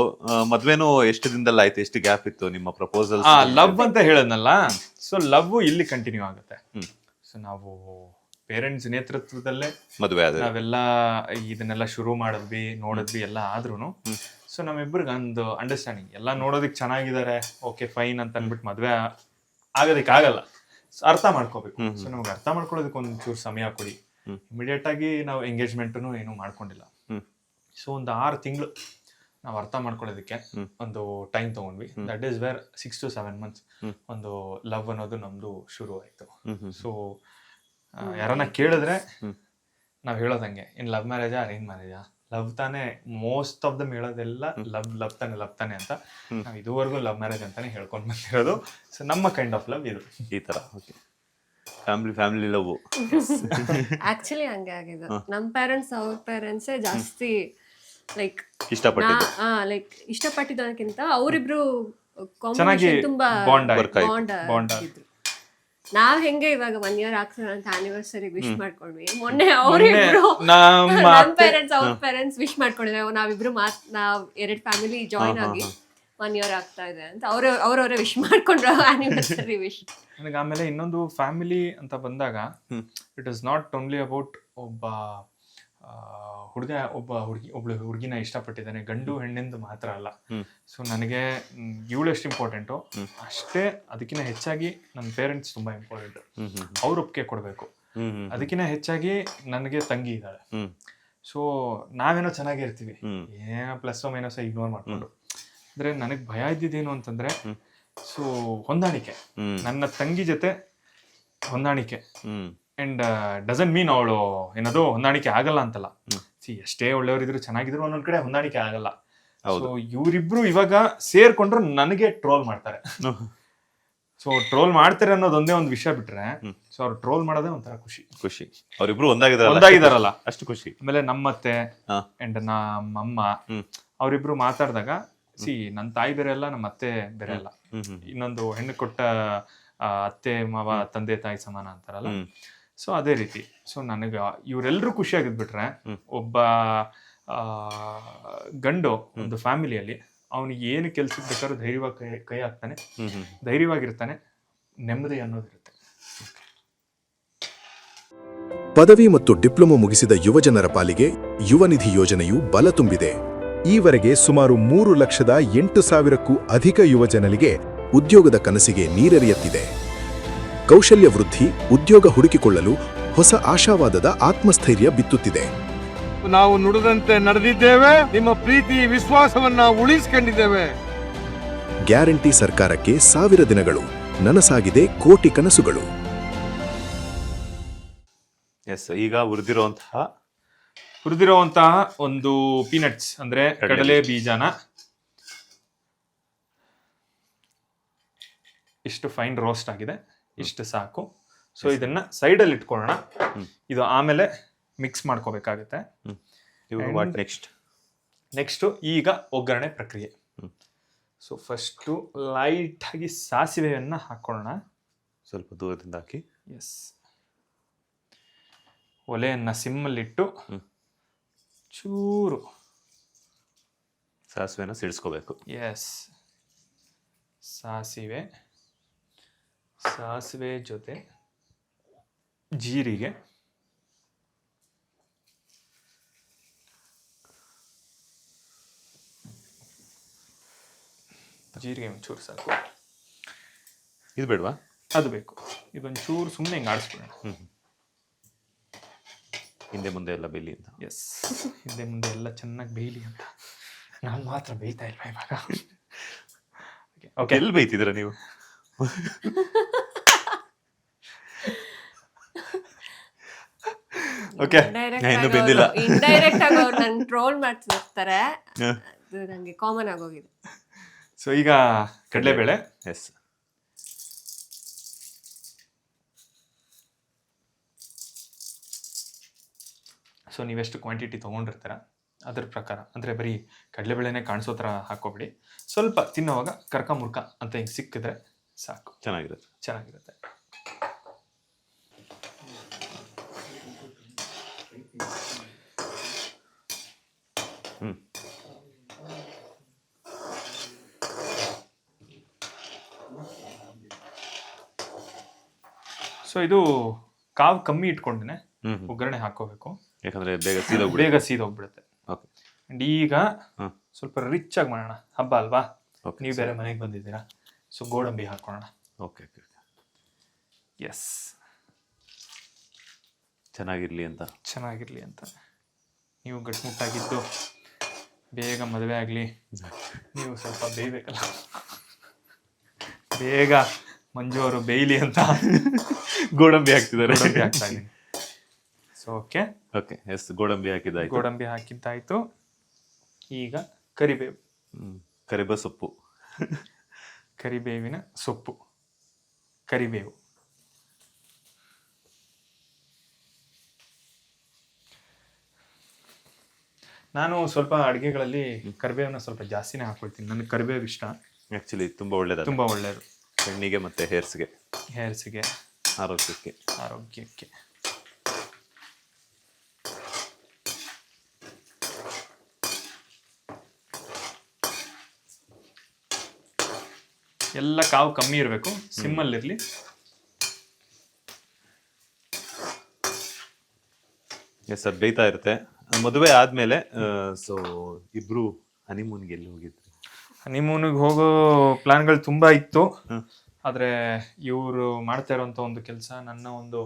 ಮದ್ವೆನೂ ಎಷ್ಟು ದಿನದಲ್ಲಿ ಆಯ್ತು? ಎಷ್ಟು ಗ್ಯಾಪ್ ಇತ್ತು ನಿಮ್ಮ ಪ್ರಪೋಸಲ್? ಲವ್ ಅಂತ ಹೇಳದ್ನಲ್ಲ, ಸೊ ಲವ್ ಇಲ್ಲಿ ಕಂಟಿನ್ಯೂ ಆಗುತ್ತೆ. ಸೊ ನಾವು ಪೇರೆಂಟ್ಸ್ ನೇತೃತ್ವದಲ್ಲೇ ಮದ್ವೆ ಆದ್ರೆ ನಾವೆಲ್ಲ ಇದನ್ನೆಲ್ಲ ಶುರು ಮಾಡಿದ್ವಿ, ನೋಡಿದ್ವಿ ಎಲ್ಲ ಆದ್ರೂನು. ಸೊ ನಮ್ಮಿಬ್ಬರಿಗೆ ಒಂದು ಅಂಡರ್ಸ್ಟ್ಯಾಂಡಿಂಗ್, ಎಲ್ಲ ನೋಡೋದಕ್ಕೆ ಚೆನ್ನಾಗಿದ್ದಾರೆ, ಓಕೆ ಫೈನ್ ಅಂತ ಅಂದ್ಬಿಟ್ಟು ಮದ್ವೆ ಆಗೋದಕ್ಕೆ ಆಗಲ್ಲ, ಅರ್ಥ ಮಾಡ್ಕೋಬೇಕು. ಸೊ ನಮ್ಗೆ ಅರ್ಥ ಮಾಡ್ಕೊಳ್ಳೋದಕ್ಕೆ ಒಂಚೂರು ಸಮಯ ಕೊಡಿ. ಇಮಿಡಿಯೇಟ್ ಆಗಿ ನಾವು ಎಂಗೇಜ್ಮೆಂಟ್ನು ಏನು ಮಾಡ್ಕೊಂಡಿಲ್ಲ. ಸೊ ಒಂದು 6 ತಿಂಗಳು ನಾವು ಅರ್ಥ ಮಾಡ್ಕೊಳ್ಳೋದಕ್ಕೆ ಒಂದು ಟೈಮ್ ತಗೊಂಡ್ವಿ. That is where 6 to 7 months ಒಂದು ಲವ್ ಅನ್ನೋದು ನಮ್ದು ಶುರು ಆಯ್ತು. ಸೊ ಯಾರನ್ನ ಕೇಳಿದ್ರೆ ನಾವ್ ಹೇಳೋದಂಗೆ, ಇನ್ ಲವ್ ಮ್ಯಾರೇಜಾ ಅರೇಂಜ್ ಮ್ಯಾರೇಜಾ? ಲವ್ ತಾನೆ, ಮೋಸ್ಟ್ ಆಫ್ ದಮ್ ಹೇಳೋದೆಲ್ಲ ಲವ್ ತಾನೆ ಅಂತ. ನಾವ್ ಇದುವರೆಗೂ ಲವ್ ಮ್ಯಾರೇಜ್ ಅಂತಾನೆ ಹೇಳ್ಕೊಂಡ್ ಬಂದಿರೋದು. ಸೊ ನಮ್ಮ ಕೈಂಡ್ ಆಫ್ ಲವ್ ಇದು ಈ ತರ. ಫ್ಯಾಮಿಲಿ ಲವ್ ಆಕ್ಚುಲಿ ಹಂಗೆ ಆಗಿದೆ. ನಮ್ ಪೇರೆಂಟ್ಸ್ ಅವ್ರ ಪೇರೆಂಟ್ಸೇ ಜಾಸ್ತಿ ಲೈಕ್ ಇಷ್ಟಪಟ್ಟಿದ್ದಕ್ಕಿಂತ ಅವರಿಬ್ರು ಕಾಂಬಿನೇಷನ್ ತುಂಬಾ ಬಾಂಡ್ ಆಗಿದ್ರು. ನಾವ್ ಹೆಂಗೆ ಇವಾಗ 1 year ಆಗ್ತದೆ ಅಂತ ಆನಿವರ್ಸರಿ ವಿಶ್ ಮಾಡ್ಕೊಂಡ್ವಿ. ಮೊನ್ನೆ ಅವರಿಬ್ರು ನಮ್ ಪೇರೆಂಟ್ಸ್ ಅವ್ರ ಪೇರೆಂಟ್ಸ್ ವಿಶ್ ಮಾಡ್ಕೊಂಡಿದ್ರೆ ನಾವಿಬ್ರು ನಾವ್ 2 ಫ್ಯಾಮಿಲಿ ಜಾಯಿನ್ ಆಗಿ 1 year ಆಗ್ತಾ ಇದೆ ಅಂತ ಅವ್ರವ್ರೆ ವಿಶ್ ಮಾಡ್ಕೊಂಡ್ರು ಆನಿವರ್ಸರಿ ವಿಶ್. ನನಗೆ ಆಮೇಲೆ ಇನ್ನೊಂದು ಫ್ಯಾಮಿಲಿ ಅಂತ ಬಂದಾಗ it is not only about ಒಬ್ಬ ಹುಡುಗ ಒಬ್ಳು ಹುಡುಗಿನ ಇಷ್ಟಪಟ್ಟಿದ್ದಾನೆ, ಗಂಡು ಹೆಣ್ಣಿಂದ ಮಾತ್ರ ಅಲ್ಲ. ಸೊ ನನಗೆ ಇವಳು ಎಷ್ಟು ಇಂಪಾರ್ಟೆಂಟು ಅಷ್ಟೇ ಅದಕ್ಕಿಂತ ಹೆಚ್ಚಾಗಿ ನನ್ನ ಪೇರೆಂಟ್ಸ್ ತುಂಬಾ ಇಂಪಾರ್ಟೆಂಟ್. ಅವ್ರ ಒಪ್ಪಿಗೆ ಕೊಡ್ಬೇಕು. ಅದಕ್ಕಿಂತ ಹೆಚ್ಚಾಗಿ ನನಗೆ ತಂಗಿ ಇದ್ದಾಳೆ. ಸೊ ನಾವೇನೋ ಚೆನ್ನಾಗಿರ್ತೀವಿ, ಏನೋ ಪ್ಲಸ್ ಮೈನಸ್ ಇಗ್ನೋರ್ ಮಾಡ್ಕೊಂಡು. ಅಂದ್ರೆ ನನಗೆ ಭಯ ಇದ್ದಿದ್ದೇನು ಅಂತಂದ್ರೆ, ಸೊ ಹೊಂದಾಣಿಕೆ, ನನ್ನ ತಂಗಿ ಜೊತೆ ಹೊಂದಾಣಿಕೆ. ಅಂಡ್ ಡಸಂಟ್ ಮೀನ್ ಅವಳು ಏನದು ಹೊಂದಾಣಿಕೆ ಆಗಲ್ಲ ಅಂತಲ್ಲ. ಎಷ್ಟೇ ಒಳ್ಳೆಯವರಿದ್ರು ಚೆನ್ನಾಗಿದ್ರು ಒಂದೊಂದ್ ಕಡೆ ಹೊಂದಾಣಿಕೆ ಆಗಲ್ಲ. ಸೊ ಇವರಿಬ್ರು ಇವಾಗ ಸೇರ್ಕೊಂಡ್ರು ನನಗೆ ಟ್ರೋಲ್ ಮಾಡ್ತಾರೆ. ಸೊ ಟ್ರೋಲ್ ಮಾಡ್ತಾರೆ ಅನ್ನೋದೊಂದೇ ಒಂದು ವಿಷಯ ಬಿಟ್ರೆ, ಸೊ ಅವ್ರು ಟ್ರೋಲ್ ಮಾಡೋದೇ ಒಂಥರ ಖುಷಿ. ಅವರಿಬ್ರು ಒಂದಾಗಿದಾರಲ್ಲ ಅಷ್ಟು ಖುಷಿ. ಆಮೇಲೆ ನಮ್ಮತ್ತೆ ಅಂಡ್ ನಮ್ಮಮ್ಮ ಅವರಿಬ್ರು ಮಾತಾಡಿದಾಗ, ನನ್ನ ತಾಯಿ ಬೇರೆ ಅಲ್ಲ, ನಮ್ಮ ಅತ್ತೆ ಬೇರೆ ಅಲ್ಲ, ಇನ್ನೊಂದು ಹೆಣ್ಣು ಕೊಟ್ಟ ಅತ್ತೆ ಮಾವ ತಂದೆ ತಾಯಿ ಸಮಾನ ಅಂತಾರಲ್ಲ. ಸೊ ಅದೇ ರೀತಿ. ಸೊ ನನಗ ಇವರೆಲ್ಲರೂ ಖುಷಿಯಾಗಿದ್ಬಿಟ್ರೆ, ಒಬ್ಬ ಗಂಡು ಒಂದು ಫ್ಯಾಮಿಲಿಯಲ್ಲಿ ಅವನಿಗೆ ಏನು ಕೆಲ್ಸಕ್ಕೆ ಬೇಕಾದ್ರೂ ಧೈರ್ಯವಾಗಿ ಕೈ ಹಾಕ್ತಾನೆ, ಧೈರ್ಯವಾಗಿರ್ತಾನೆ, ನೆಮ್ಮದಿ ಅನ್ನೋದಿರುತ್ತೆ. ಪದವಿ ಮತ್ತು ಡಿಪ್ಲೊಮಾ ಮುಗಿಸಿದ ಯುವಜನರ ಪಾಲಿಗೆ ಯುವ ನಿಧಿ ಯೋಜನೆಯು ಬಲ ತುಂಬಿದೆ. ಈವರೆಗೆ ಸುಮಾರು 3,08,000ಕ್ಕೂ ಅಧಿಕ ಯುವಜನರಿಗೆ ಉದ್ಯೋಗದ ಕನಸಿಗೆ ನೀರೆರೆಯುತ್ತಿದೆ. ಕೌಶಲ್ಯ ವೃದ್ಧಿ, ಉದ್ಯೋಗ ಹುಡುಕಿಕೊಳ್ಳಲು ಹೊಸ ಆಶಾವಾದದ ಆತ್ಮಸ್ಥೈರ್ಯ ಬಿತ್ತುತ್ತಿದೆ. ನಾವು ನುಡಿದಂತೆ ನಡೆದಿದ್ದೇವೆ, ನಿಮ್ಮ ಪ್ರೀತಿ ವಿಶ್ವಾಸವನ್ನ ಉಳಿಸಿಕೊಂಡಿದ್ದೇವೆ. ಗ್ಯಾರಂಟಿ ಸರ್ಕಾರಕ್ಕೆ 1000 ದಿನಗಳು, ನನಸಾಗಿದೆ ಕೋಟಿ ಕನಸುಗಳು. ಎಸ್, ಈಗ ಹುರಿದಿರುವಂತಹ ಒಂದು ಪೀನಟ್ಸ್ ಅಂದ್ರೆ ಕಡಲೆ ಬೀಜನ ಇಷ್ಟು ಫೈನ್ ರೋಸ್ಟ್ ಆಗಿದೆ, ಇಷ್ಟು ಸಾಕು. ಸೊ ಇದನ್ನ ಸೈಡಲ್ಲಿ ಇಟ್ಕೊಳ್ಳೋಣ. ಇದು ಆಮೇಲೆ ಮಿಕ್ಸ್ ಮಾಡ್ಕೋಬೇಕಾಗುತ್ತೆ. ಇವಾಗ ವಾಟ್ ನೆಕ್ಸ್ಟ್? ನೆಕ್ಸ್ಟು ಈಗ ಒಗ್ಗರಣೆ ಪ್ರಕ್ರಿಯೆ. ಸೊ ಫಸ್ಟು ಲೈಟಾಗಿ ಸಾಸಿವೆಯನ್ನು ಹಾಕೊಳ್ಳೋಣ. ಸ್ವಲ್ಪ ದೂರದಿಂದ ಹಾಕಿ. ಎಸ್. ಒಲೆಯನ್ನು ಸಿಮ್ಮಲ್ಲಿಟ್ಟು ಚೂರು ಸಾಸಿವೆನ ಸಿಡಿಸ್ಕೋಬೇಕು. ಎಸ್. ಸಾಸಿವೆ ಜೊತೆ ಜೀರಿಗೆ, ಒಂಚೂರು ಸಾಕು. ಇದು ಬೇಡವಾ? ಅದು ಬೇಕು. ಇದೊಂಚೂರು ಸುಮ್ಮನೆ ಹಿಂಗೆ ಆಡಿಸ್ಬಿಡೋಣ. ಹಿಂದೆ ಮುಂದೆ ಎಲ್ಲ ಬೇಯಲಿ ಅಂತ. ಎಸ್, ಹಿಂದೆ ಮುಂದೆ ಎಲ್ಲ ಚೆನ್ನಾಗಿ ಬೇಯಲಿ ಅಂತ. ನಾನು ಮಾತ್ರ ಬೇಯ್ತಾ ಇಲ್ವಾ ಇವಾಗ? ಓಕೆ, ಎಲ್ಲಿ ಬೇಯ್ತಿದ್ದೀರಾ ನೀವು? ಓಕೆ, ಇನ್ನು ಬೆಂದಿಲ್ಲ. ಇಂಡೈರೆಕ್ಟ್ ಆಗಿ ಅವ್ರು ನಂಗೆ ಟ್ರೋಲ್ ಮಾಡ್ತಿರ್ತಾರೆ, ಅದು ನಂಗೆ ಕಾಮನ್ ಆಗೋಗಿದೆ. ಸೊ ಈಗ ಕಡಲೆಬೇಳೆ. ಎಸ್. ಸೊ ನೀವೆಷ್ಟು ಕ್ವಾಂಟಿಟಿ ತೊಗೊಂಡಿರ್ತೀರ ಅದ್ರ ಪ್ರಕಾರ, ಅಂದರೆ ಬರೀ ಕಡಲೆಬೇಳೆನೇ ಕಾಣಿಸೋ ಥರ ಹಾಕೋಬಿಡಿ. ಸ್ವಲ್ಪ ತಿನ್ನೋವಾಗ ಕರ್ಕ ಮುರ್ಕ ಅಂತ ಹಿಂಗೆ ಸಿಕ್ಕಿದ್ರೆ ಸಾಕು, ಚೆನ್ನಾಗಿರುತ್ತೆ. ಸೊ ಇದು ಕಾವು ಕಮ್ಮಿ ಇಟ್ಕೊಂಡೇನೆ ಒಗ್ಗರಣೆ ಹಾಕೋಬೇಕು, ಯಾಕಂದ್ರೆ ಬೇಗ ಸೀದೋಗ್ಬಿಡುತ್ತೆ. ಅಂಡ್ ಈಗ ಸ್ವಲ್ಪ ರಿಚ್ ಆಗಿ ಮಾಡೋಣ, ಹಬ್ಬ ಅಲ್ವಾ, ನೀವು ಬೇರೆ ಮನೆಗೆ ಬಂದಿದ್ದೀರಾ. ಸೊ ಗೋಡಂಬಿ ಹಾಕೋಣ. ಓಕೆ. ಎಸ್, ಚೆನ್ನಾಗಿರ್ಲಿ ಅಂತ. ನೀವು ಗಟ್ಟಿಮುಟ್ಟಾಗಿದ್ದು ಬೇಗ ಮದುವೆ ಆಗಲಿ, ನೀವು ಸ್ವಲ್ಪ ಬೇಯಬೇಕಲ್ಲ, ಬೇಗ ಮಂಜು ಅವರು ಬೇಯಲಿ ಅಂತ ಗೋಡಂಬಿ ಹಾಕ್ತಿದ್ದಾರೆ. ಹಾಕ್ತಾ ಇದ್ದೀನಿ. So okay. ಎಸ್, ಗೋಡಂಬಿ ಹಾಕಿದ್ದಾಯ್ತು. ಈಗ ಕರಿಬೇವು, ಕರಿಬೇವಿನ ಸೊಪ್ಪು, ಕರಿಬೇವು. ನಾನು ಸ್ವಲ್ಪ ಅಡುಗೆಗಳಲ್ಲಿ ಕರಿಬೇವನ್ನ ಸ್ವಲ್ಪ ಜಾಸ್ತಿನೇ ಹಾಕೊಳ್ತೀನಿ. ನನಗೆ ಕರಿಬೇವು ಇಷ್ಟ. ಆ್ಯಕ್ಚುಲಿ ತುಂಬ ಒಳ್ಳೆಯದು ಕಣ್ಣಿಗೆ ಮತ್ತು ಹೇರ್ಸ್ಗೆ ಆರೋಗ್ಯಕ್ಕೆ. ಎಲ್ಲ ಕಾವು ಕಮ್ಮಿ ಇರಬೇಕು, ಸಿಮ್ಮಲ್ಲಿರಲಿ. ಎಸ್, ಅದು ಬೇಯ್ತಾ ಇರುತ್ತೆ. ಮದುವೆ ಆದ್ಮೇಲೆ ಸೊ ಇಬ್ರು ಹನಿಮೂನ್ಗೆ ಎಲ್ಲಿ ಹೋಗಿದ್ರಿ? ಹನಿಮೂನಿಗೆ ಹೋಗೋ ಪ್ಲಾನ್ಗಳು ತುಂಬಾ ಇತ್ತು, ಆದ್ರೆ ಇವರು ಮಾಡ್ತಾ ಇರೋಂಥ ಒಂದು ಕೆಲಸ, ನನ್ನ ಒಂದು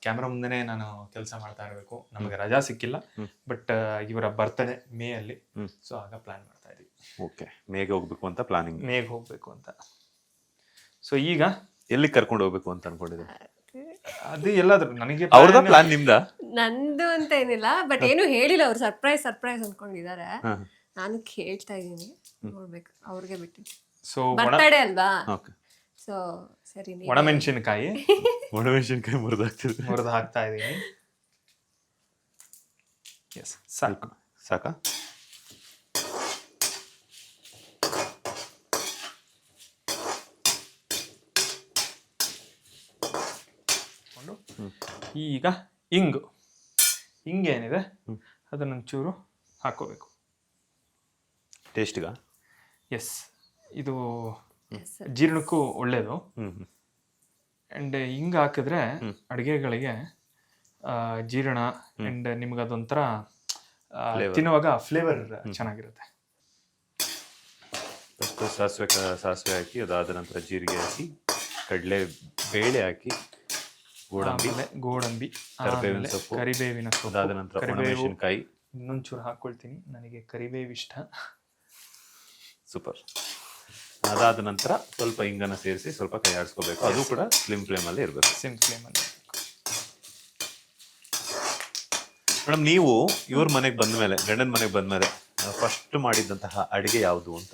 ಕ್ಯಾಮ್ರಾ ಮುಂದೆನೆ ನಾನು ಕೆಲಸ ಮಾಡ್ತಾ ಇರಬೇಕು. ನಮಗೆ ರಜಾ ಸಿಕ್ಕಿಲ್ಲ, ಬಟ್ ಇವರ ಬರ್ತಡೇ ಮೇ ಅಲ್ಲಿ, ಸೊ ಆಗ ಪ್ಲಾನ್ ಮಾಡ್ತಾ ಇದೀವಿ. ಓಕೆ, ಮೇಗೆ ಹೋಗ್ಬೇಕು ಅಂತ ಪ್ಲಾನಿಂಗ್. ಮೇಗೆ ಹೋಗ್ಬೇಕು ಅಂತ. ಸೊ ಈಗ ಎಲ್ಲಿ ಕರ್ಕೊಂಡು ಹೋಗ್ಬೇಕು ಅಂತ ಅನ್ಕೊಂಡಿದ್ದಾರೆ? ಅದು ಎಲ್ಲಾದ್ರೂ ನನಗೆ ಅವ್ರದ ಪ್ಲಾನ್, ನಿಮ್ದ? ನಂದು ಅಂತ ಏನಿಲ್ಲ, ಬಟ್ ಏನು ಹೇಳಿಲ್ಲ. ಅವ್ರು ಸರ್ಪ್ರೈಸ್ ಅನ್ಕೊಂಡಿದ್ದಾರೆ. ನಾನು ಕೇಳ್ತಾ ಇದೀನಿ, ನೋಡ್ಬೇಕು, ಅವ್ರಿಗೆ ಬಿಟ್ಟಿದ್ದು. ಸೊ ಬರ್ತಡೇ ಅಲ್ವಾ, ಸೊ ಸರಿ. ಒಣಮೆಣಸಿನಕಾಯಿ ಮುರಿದು ಹಾಕ್ತಾ ಇದೀನಿ. ಎಸ್, ಸಾಕಾ? ಈಗ ಹಿಂಗೇನಿದೆ ಅದನ್ನೊಂಚೂರು ಹಾಕೋಬೇಕು ಟೇಸ್ಟ್ಗ. ಎಸ್, ಇದು ಜೀರ್ಣಕ್ಕೂ ಒಳ್ಳೇದು. ಅಂಡ್ ಹಿಂಗ ಹಾಕಿದ್ರೆ ಅಡುಗೆಗಳಿಗೆ ಜೀರ್ಣ, ಅಂಡ್ ನಿಮ್ಗೆ ಅದೊಂಥರ ತಿನ್ನುವಾಗ ಫ್ಲೇವರ್ ಚೆನ್ನಾಗಿರುತ್ತೆ. ಸಾಸಿವೆ ಹಾಕಿ, ಅದಾದ ನಂತರ ಜೀರಿಗೆ ಹಾಕಿ, ಕಡಲೆ ಬೇಳೆ ಹಾಕಿ, ಗೋಡಂಬಿ, ಕರಿಬೇವಿನ ಸೊಪ್ಪು, ಅದಾದ ನಂತರ ಒಣಮೆಣಸಿನಕಾಯಿ. ಇನ್ನೊಂಚೂರು ಹಾಕೊಳ್ತೀನಿ, ನನಗೆ ಕರಿಬೇವು ಇಷ್ಟ. ಸೂಪರ್. ಅದಾದ ನಂತರ ಸ್ವಲ್ಪ ಹಿಂಗನ್ನ ಸೇರಿಸಿ ಸ್ವಲ್ಪ ಕೈ ಆಡಿಸ್ಕೋಬೇಕು. ಅದು ಕೂಡ ಸ್ಲಿಮ್ ಫ್ಲೇಮಲ್ಲಿ ಇರಬೇಕು. ಮೇಡಮ್, ನೀವು ಇವ್ರ ಮನೆಗೆ ಬಂದ್ಮೇಲೆ, ಗಂಡನ ಮನೆಗೆ ಬಂದ್ಮೇಲೆ ಫಸ್ಟ್ ಮಾಡಿದಂತಹ ಅಡಿಗೆ ಯಾವುದು ಅಂತ?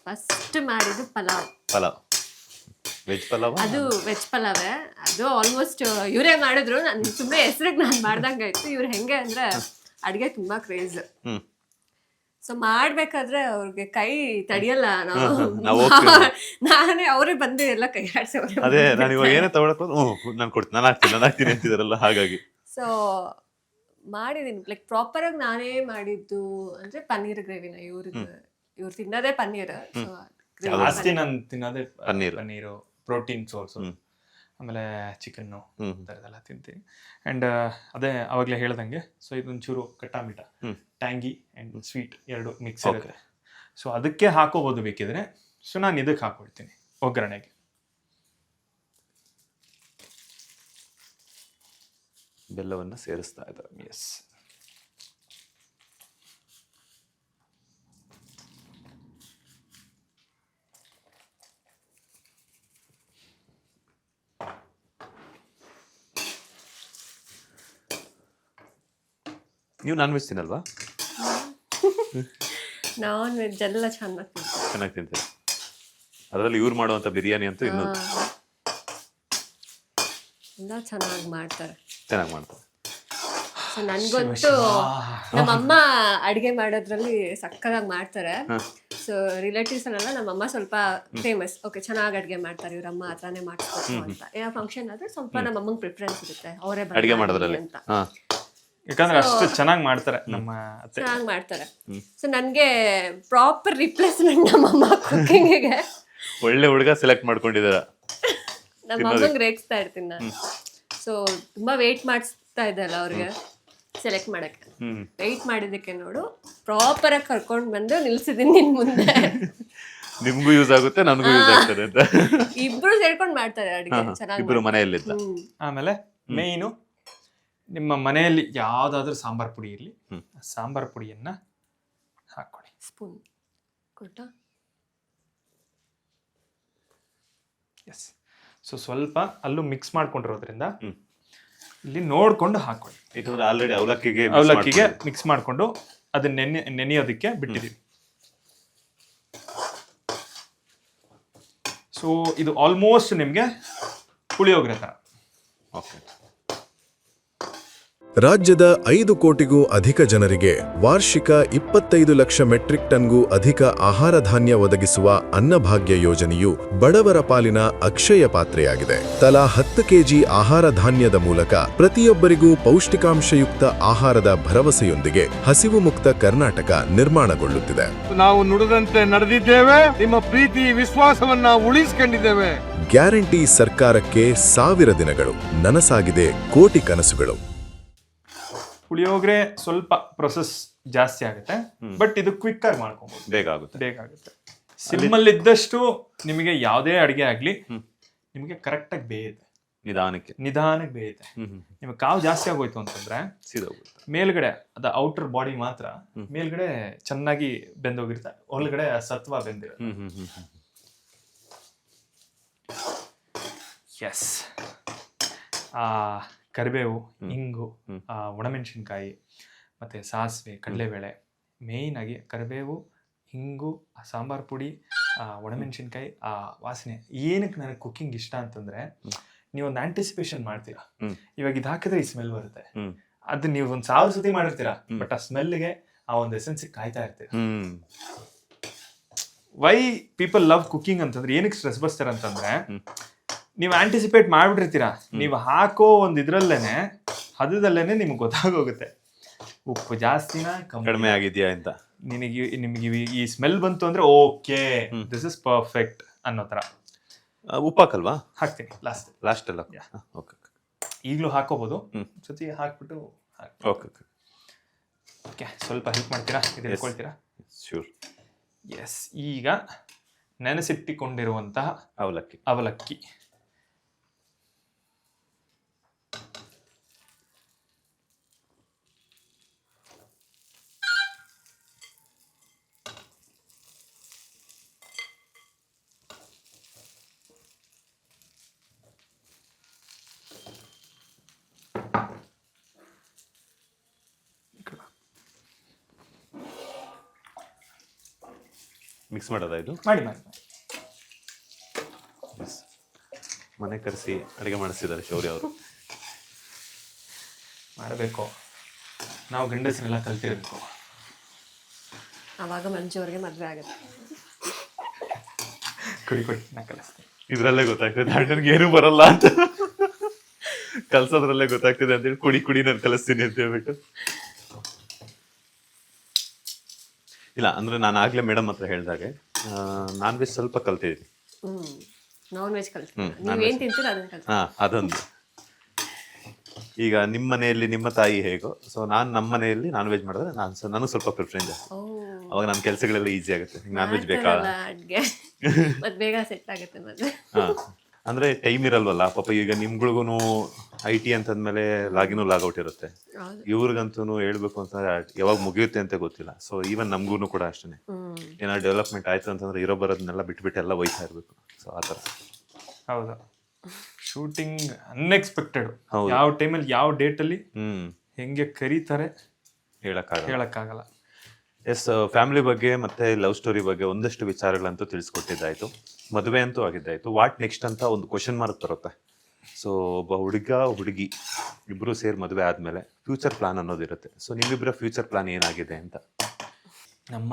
ಫಸ್ಟ್ ಮಾಡಿದ್ದು ಪಲಾವ್. ವೆಜ್ ಪಲಾವ್? ಅದು ವೆಜ್ ಪಲಾವೇ. ಅದು ಆಲ್ಮೋಸ್ಟ್ ಇವರೇ ಮಾಡಿದ್ರು, ನಾನು ಸುಮ್ಮನೆ ಹೆಸರಿಗೆ ನಾನು ಮಾಡ್ದಂಗಾಯ್ತು. ಇವ್ರು ಹೆಂಗೆ ಅಂದ್ರೆ ಅಡ್ಗೆ ತುಂಬಾ ಕ್ರೇಜ್. ಹ್ಮ್ ಸೊ ಮಾಡ್ಬೇಕಾದ್ರೆ ಅವ್ರಿಗೆ ಕೈ ತಡಿಯಲ್ಲ. ನಾವ್ ಹೋಗ್ತೀವಿ. ನಾನೇ ಅವರೇ ಬಂದು ಎಲ್ಲ ಕೈ ಆಡ್ಸೋರು. ಅದೇ ನಾನು ಇವಾಗ ಏನೇ ತಗೊಳಕ್ ನಾನು ಕೊಡ್ತೀನಿ, ನಾನು ಹಾಕ್ತೀನಿ ಅಂತಿದಾರಲ್ಲ, ಹಾಗಾಗಿ. ಸೊ ಮಾಡಿದೀನಿ, ಲೈಕ್ ಪ್ರಾಪರ್ ಆಗಿ ನಾನೇ ಮಾಡಿದ್ದು ಅಂದ್ರೆ ಪನ್ನೀರ್ ಗ್ರೇವಿನ. ಇವ್ರು ತಿನ್ನೋದೇ ಪನ್ನೀರ್. ಜಾಸ್ತಿ ನಾನು ತಿನ್ನೋದೇ ಪನ್ನೀರ್. ಪನ್ನೀರು, ಪ್ರೋಟೀನ್ ಸೋರ್ಸು, ಆಮೇಲೆ ಚಿಕನ್ನು ಥರದ್ದೆಲ್ಲ ತಿಂತೀನಿ. ಆ್ಯಂಡ್ ಅದೇ ಅವಾಗಲೇ ಹೇಳ್ದಂಗೆ, ಸೊ ಇದೊಂಚೂರು ಕಟ್ಟಾಮಿಟ, ಟ್ಯಾಂಗಿ ಆ್ಯಂಡ್ ಸ್ವೀಟ್ ಎರಡು ಮಿಕ್ಸ್ ಇರುತ್ತೆ. ಸೊ ಅದಕ್ಕೆ ಹಾಕೋಬೋದು ಬೇಕಿದ್ರೆ. ಸೊ ನಾನು ಇದಕ್ಕೆ ಹಾಕೊಳ್ತೀನಿ ಒಗ್ಗರಣೆಗೆ. ಬೆಲ್ಲವನ್ನು ಸೇರಿಸ್ತಾ ಇದ್ದಾರೆ. ಎಸ್. ನೀವು ನಾನ್ ವೆಜ್ ತಿನ್ನಲ್ವಾ? ನಾನ್ ವೆಜ್ ಎಲ್ಲ ಚೆನ್ನಾಗಿ ತಿಂತೀರಿ. ಅದರಲ್ಲಿ ಇವ್ರು ಮಾಡುವಂತ ಬಿರಿಯಾನಿ ಅಂತೂ ಇನ್ನೊಂದು ಎಲ್ಲ ಚೆನ್ನಾಗಿ ಮಾಡ್ತಾರೆ. ಚೆನ್ನಾಗಿ ಮಾಡ್ತಾರೆ. ಸೊ ನನ್ಗೊತ್ತು ನಮ್ಮಮ್ಮ ಅಡ್ಗೆ ಮಾಡೋದ್ರಲ್ಲಿ ಸಕ್ಕದಾಗಿ ಮಾಡ್ತಾರೆ. ಸೊ ರಿಲೇಟಿವ್ಸ್ ಅಲ್ಲೆಲ್ಲ ನಮ್ಮಮ್ಮ ಸ್ವಲ್ಪ ಫೇಮಸ್. ಓಕೆ, ಚೆನ್ನಾಗಿ ಅಡ್ಗೆ ಮಾಡ್ತಾರೆ ಇವ್ರಮ್ಮ, ಹತ್ರನೇ ಮಾಡಿಸ್ಬೇಕು ಅಂತ. ಯಾವ ಫಂಕ್ಷನ್ ಆದ್ರೆ ಸ್ವಲ್ಪ ನಮ್ಮಮ್ಮಂಗೆ ಪ್ರಿಫರೆನ್ಸ್ ಇರುತ್ತೆ, ಅವರೇ ಅಡ್ಗೆ ಮಾಡೋದ್ರಲ್ಲಿ ಅಂತ. ಯಾಕಂದ್ರೆ ಅಷ್ಟು ಚೆನ್ನಾಗಿ ಮಾಡ್ತಾರೆ ನಮ್ಮ ಅತ್ತೆ. ಚೆನ್ನಾಗಿ ಮಾಡ್ತಾರೆ. ಸೊ ನನ್ಗೆ ಪ್ರಾಪರ್ ರಿಪ್ಲೇಸ್ಮೆಂಟ್ ನಮ್ಮಮ್ಮ ಕುಕಿಂಗಿಗೆ. ಒಳ್ಳೆ ಹುಡುಗ ಸೆಲೆಕ್ಟ್ ಮಾಡ್ಕೊಂಡಿದಾರ. ನಮ್ಮ ಅಮ್ಮಂಗೆ ರೇಗಿಸ್ತಾ ಇರ್ತೀನಿ ನಾನು. ಸೊ ತುಂಬಾ ವೇಟ್ ಮಾಡಿಸ್ತಾ ಇದ್ದಲ್ಲ ಅವ್ರಿಗೆ ಸೆಲೆಕ್ಟ್ ಮಾಡಕ್ಕೆ. ವೇಟ್ ಮಾಡಿದಕ್ಕೆ ನೋಡು ಪ್ರಾಪರ್ ಆಗಿ ಕರ್ಕೊಂಡ್ ಬಂದು ನಿಲ್ಸಿದೀನಿ ನಿನ್ ಮುಂದೆ. ನಿಮ್ಗೂ ಯೂಸ್ ಆಗುತ್ತೆ, ನನಗೂ ಯೂಸ್ ಆಗ್ತದೆ ಅಂತ. ಇಬ್ರು ಸೇರ್ಕೊಂಡ್ ಮಾಡ್ತಾರೆ ಅಡಿಗೆ ಚೆನ್ನಾಗಿ. ಇಬ್ರು ಮನೆಯಲ್ಲಿದ್ದ. ಆಮೇಲೆ ಮೇಯ್ನು, ನಿಮ್ಮ ಮನೆಯಲ್ಲಿ ಯಾವ್ದಾದ್ರು ಸಾಂಬಾರ್ ಪುಡಿ ಇರಲಿ, ಸಾಂಬಾರ್ ಪುಡಿಯನ್ನ ಹಾಕೊಳ್ಳಿ. ಸ್ಪೂನ್ ಕೊಟ್ಟ. ಎಸ್. ಸೊ ಸ್ವಲ್ಪ ಅಲ್ಲೂ ಮಿಕ್ಸ್ ಮಾಡ್ಕೊಂಡಿರೋದ್ರಿಂದ ಇಲ್ಲಿ ನೋಡ್ಕೊಂಡು ಹಾಕೊಳ್ಳಿ. ಯಾಕಂದ್ರೆ ಆಲ್ರೆಡಿ ಅವಲಕ್ಕಿಗೆ ಮಿಕ್ಸ್ ಮಾಡ್ಕೊಂಡು ಅದನ್ನ ನೆನೆಯೋದಕ್ಕೆ ಬಿಟ್ಟಿದ್ದೀವಿ. ಸೊ ಇದು ಆಲ್ಮೋಸ್ಟ್ ನಿಮ್ಗೆ ಪುಳಿಯೋಗರೆ ತರ. ಓಕೆ. ರಾಜ್ಯದ 5 ಕೋಟಿಗೂ ಅಧಿಕ ಜನರಿಗೆ ವಾರ್ಷಿಕ 25 ಲಕ್ಷ ಮೆಟ್ರಿಕ್ ಟನ್ಗೂ ಅಧಿಕ ಆಹಾರ ಧಾನ್ಯ ಒದಗಿಸುವ ಅನ್ನಭಾಗ್ಯ ಯೋಜನೆಯು ಬಡವರ ಪಾಲಿನ ಅಕ್ಷಯ ಪಾತ್ರೆಯಾಗಿದೆ. ತಲಾ 10 ಕೆಜಿ ಆಹಾರ ಧಾನ್ಯದ ಮೂಲಕ ಪ್ರತಿಯೊಬ್ಬರಿಗೂ ಪೌಷ್ಟಿಕಾಂಶಯುಕ್ತ ಆಹಾರದ ಭರವಸೆಯೊಂದಿಗೆ ಹಸಿವು ಮುಕ್ತ ಕರ್ನಾಟಕ ನಿರ್ಮಾಣಗೊಳ್ಳುತ್ತಿದೆ. ನಾವು ನುಡಿದಂತೆ ನಡೆದಿದ್ದೇವೆ, ನಿಮ್ಮ ಪ್ರೀತಿ ವಿಶ್ವಾಸವನ್ನ ಉಳಿಸಿಕೊಂಡಿದ್ದೇವೆ. ಗ್ಯಾರಂಟಿ ಸರ್ಕಾರಕ್ಕೆ 1000 ದಿನಗಳು, ನನಸಾಗಿದೆ ಕೋಟಿ ಕನಸುಗಳು. ಪುಳಿಯೋಗರೆ ಸ್ವಲ್ಪ ಪ್ರೊಸೆಸ್ ಜಾಸ್ತಿ ಆಗುತ್ತೆ, ಬಟ್ ಇದು ಕ್ವಿಕ್ ಆಗಿ ಮಾಡ್ಕೊಬಹುದು, ಬೇಗ ಆಗುತ್ತೆ. ಸಿಮ್ಮಲ್ಲಿ ಇದ್ದಷ್ಟು ನಿಮಗೆ ಯಾವುದೇ ಅಡಿಗೆ ಆಗ್ಲಿ ನಿಮಗೆ ಕರೆಕ್ಟ್ ಆಗಿ ಬೇಯುತ್ತೆ, ನಿಧಾನಕ್ಕೆ ಬೇಯುತ್ತೆ. ನಿಮಗೆ ಕಾವು ಜಾಸ್ತಿ ಆಗೋಯ್ತು ಅಂತಂದ್ರೆ ಮೇಲ್ಗಡೆ ಅದ ಔಟರ್ ಬಾಡಿ ಮಾತ್ರ ಮೇಲ್ಗಡೆ ಚೆನ್ನಾಗಿ ಬೆಂದೋಗಿರುತ್ತೆ, ಒಳಗಡೆ ಸತ್ವ ಬೆಂದಿರುತ್ತೆ. ಎಸ್. ಕರಿಬೇವು, ಇಂಗು, ಒಣಮೆಣಸಿನ್ಕಾಯಿ, ಮತ್ತು ಸಾಸಿವೆ, ಕಡಲೆಬೇಳೆ, ಮೇಯ್ನ್ ಆಗಿ ಕರಿಬೇವು, ಇಂಗು, ಸಾಂಬಾರ್ ಪುಡಿ, ಒಣಮೆಣಸಿನ್ಕಾಯಿ, ಆ ವಾಸನೆ. ಏನಕ್ಕೆ ನನಗೆ ಕುಕ್ಕಿಂಗ್ ಇಷ್ಟ ಅಂತಂದ್ರೆ, ನೀವೊಂದು ಆಂಟಿಸಿಪೇಷನ್ ಮಾಡ್ತೀರಾ, ಇವಾಗ ಇದು ಹಾಕಿದ್ರೆ ಈ ಸ್ಮೆಲ್ ಬರುತ್ತೆ, ಅದು ನೀವು ಒಂದು 1000 ಸತಿ ಮಾಡಿರ್ತೀರಾ, ಬಟ್ ಆ ಸ್ಮೆಲ್ಗೆ ಆ ಒಂದು ಎಸೆನ್ಸ್ ಕಾಯ್ತಾ ಇರ್ತೀರಾ. ವೈ ಪೀಪಲ್ ಲವ್ ಕುಕ್ಕಿಂಗ್ ಅಂತಂದ್ರೆ, ಏನಕ್ಕೆ ಸ್ಟ್ರೆಸ್ ಬಸ್ತಾರೆ ಅಂತಂದ್ರೆ, ನೀವು ಆಂಟಿಸಿಪೇಟ್ ಮಾಡ್ಬಿಟ್ಟಿರ್ತೀರಾ, ನೀವು ಹಾಕೋ ಒಂದು ಇದ್ರಲ್ಲೇನೆ ಹದದಲ್ಲೇನೆ ನಿಮ್ಗೆ ಗೊತ್ತಾಗೋಗುತ್ತೆ ಉಪ್ಪು ಜಾಸ್ತಿನಾ ಕಡಿಮೆ ಆಗಿದ್ಯಾ ಅಂತ. ನಿಮಗೆ ಈ ಸ್ಮೆಲ್ ಬಂತು ಅಂದ್ರೆ ಓಕೆ, ದಿಸ್ ಇಸ್ ಪರ್ಫೆಕ್ಟ್ ಅನ್ನೋ ತರ. ಉಪ್ಪು ಹಾಕಲ್ವಾ? ಹಾಕ್ತೀನಿ ಲಾಸ್ಟ್ ಎಲ್ಲ. ಈಗಲೂ ಹಾಕೋಬಹುದು, ಸತಿ ಹಾಕ್ಬಿಟ್ಟು. ಓಕೆ, ಸ್ವಲ್ಪ ಹೆಲ್ಪ್ ಮಾಡ್ತೀರಾ, ಇದು ಹೇಳ್ಕೊಳ್ತೀರಾ? ಶ್ಯೂರ್. ಎಸ್. ಈಗ ನೆನೆಸಿಟ್ಟಿಕೊಂಡಿರುವಂತಹ ಅವಲಕ್ಕಿ ಮಿಕ್ಸ್ ಮಾಡೋದಾ ಇದು? ಮಾಡಿ. ಮನೆ ಕರೆಸಿ ಅಡುಗೆ ಮಾಡಿಸಿದ್ದಾರೆ ಶೌರ್ಯ ಅವರು. ಮಾಡಬೇಕು. ನಾವು ಗಂಡಸರೆಲ್ಲ ಕಲ್ತಿರ್ಬೇಕು. ಅವಾಗ ಮಂಜು ಅವ್ರಿಗೆ ಮದ್ವೆ ಆಗುತ್ತೆ. ಕುಡಿ ನಾ ಕಲಿಸ್ತೀನಿ. ಇದ್ರಲ್ಲೇ ಗೊತ್ತಾಗ್ತದೆ ಅಣ್ಣನ್ಗೆ ಏನು ಬರಲ್ಲ ಅಂತ, ಕಲ್ಸೋದ್ರಲ್ಲೇ ಗೊತ್ತಾಗ್ತದೆ ಅಂತೇಳಿ ಕುಡಿ ನಾನು ಕಲಿಸ್ತೀನಿ ಅಂತ ಹೇಳ್ಬಿಟ್ಟು. ಇಲ್ಲ ಅಂದ್ರೆ ನಾನು ಆಗ್ಲೇ ಮೇಡಮ್ ಹತ್ರ ಹೇಳ್ದಾಗೆ ನಾನ್ ವೆಜ್ ಸ್ವಲ್ಪ ಕಲ್ತಿದ್ದೀನಿ. ನಾನ್ ವೆಜ್ ಕಲ್ತೀನಿ. ನೀವೇನ್ ತಿಂತೀರ ಅದನ್ನ ಕಲ್ತೀನಿ. ಅದೊಂದು. ಈಗ ನಿಮ್ಮ ಮನೆಯಲ್ಲಿ ನಿಮ್ಮ ತಾಯಿ ಹೇಗೋ, ಸೊ ನಾನು ನಮ್ಮ ಮನೆಯಲ್ಲಿ ನಾನ್ ವೆಜ್ ಮಾಡಿದ್ರೆ ನನಗೆ ಸ್ವಲ್ಪ ಪ್ರಿಫರೆನ್ಸ್ ಜಾಸ್ತಿ. ಅವಾಗ ನನ್ನ ಕೆಲಸಗಳೆಲ್ಲ ಈಸಿ ಆಗುತ್ತೆ. ನಾನ್ ವೆಜ್ ಬೇಕಾ ಅಡ್ಗೆ ಮತ್ ಬೇಗ ಸೆಟ್ ಆಗುತ್ತೆ ಮತ್ತೆ. ಅಂದ್ರೆ ಟೈಮ್ ಇರಲ್ವಲ್ಲ ಪಾಪ. ಈಗ ನಿಮ್ಗಳಿಗೂ IT ಅಂತಂದ್ಮೇಲೆ ಲಾಗಿನ್ ಲಾಗ್ಔಟ್ ಇರುತ್ತೆ. ಇವ್ರಿಗಂತೂ ಹೇಳ್ಬೇಕು ಅಂತಂದ್ರೆ ಯಾವಾಗ ಮುಗಿಯುತ್ತೆ ಅಂತ ಗೊತ್ತಿಲ್ಲ. ಸೊ ಈವನ್ ನಮ್ಗೂ ಕೂಡ ಅಷ್ಟೇ, ಏನಾದ್ರು ಡೆವಲಪ್ಮೆಂಟ್ ಆಯ್ತು ಅಂತಂದ್ರೆ ಇರೋ ಬರೋದನ್ನೆಲ್ಲ ಬಿಟ್ಬಿಟ್ಟು ಎಲ್ಲ ಒಯ್ತಾ ಇರ್ಬೇಕು. ಸೊ ಆ ಥರ. ಹೌದಾ, ಶೂಟಿಂಗ್ ಅನ್ಎಕ್ಸ್ಪೆಕ್ಟೆಡ್. ಯಾವ ಟೈಮಲ್ಲಿ ಯಾವ ಡೇಟಲ್ಲಿ ಹೆಂಗೆ ಕರೀತಾರೆ ಹೇಳಕ್ಕಾಗಲ್ಲ. ಎಸ್, ಫ್ಯಾಮಿಲಿ ಬಗ್ಗೆ ಮತ್ತೆ ಲವ್ ಸ್ಟೋರಿ ಬಗ್ಗೆ ಒಂದಷ್ಟು ವಿಚಾರಗಳಂತೂ ತಿಳಿಸ್ಕೊಟ್ಟಿದ್ದಾಯ್ತು. ಮದುವೆ ಅಂತೂ ಆಗಿದ್ದಾಯ್ತು. ವಾಟ್ ನೆಕ್ಸ್ಟ್ ಅಂತ ಒಂದು ಕ್ವಶನ್ ಮಾರ್ಕ್ ಬರುತ್ತೆ. ಸೊ ಒಬ್ಬ ಹುಡುಗಿ ಇಬ್ರು ಸೇರಿ ಮದುವೆ ಆದ್ಮೇಲೆ ಫ್ಯೂಚರ್ ಪ್ಲಾನ್ ಅನ್ನೋದಿರುತ್ತೆ. ಸೊ ನಿಮ್ಮಿಬ್ಬರ ಫ್ಯೂಚರ್ ಪ್ಲಾನ್ ಏನಾಗಿದೆ ಅಂತ? ನಮ್ಮ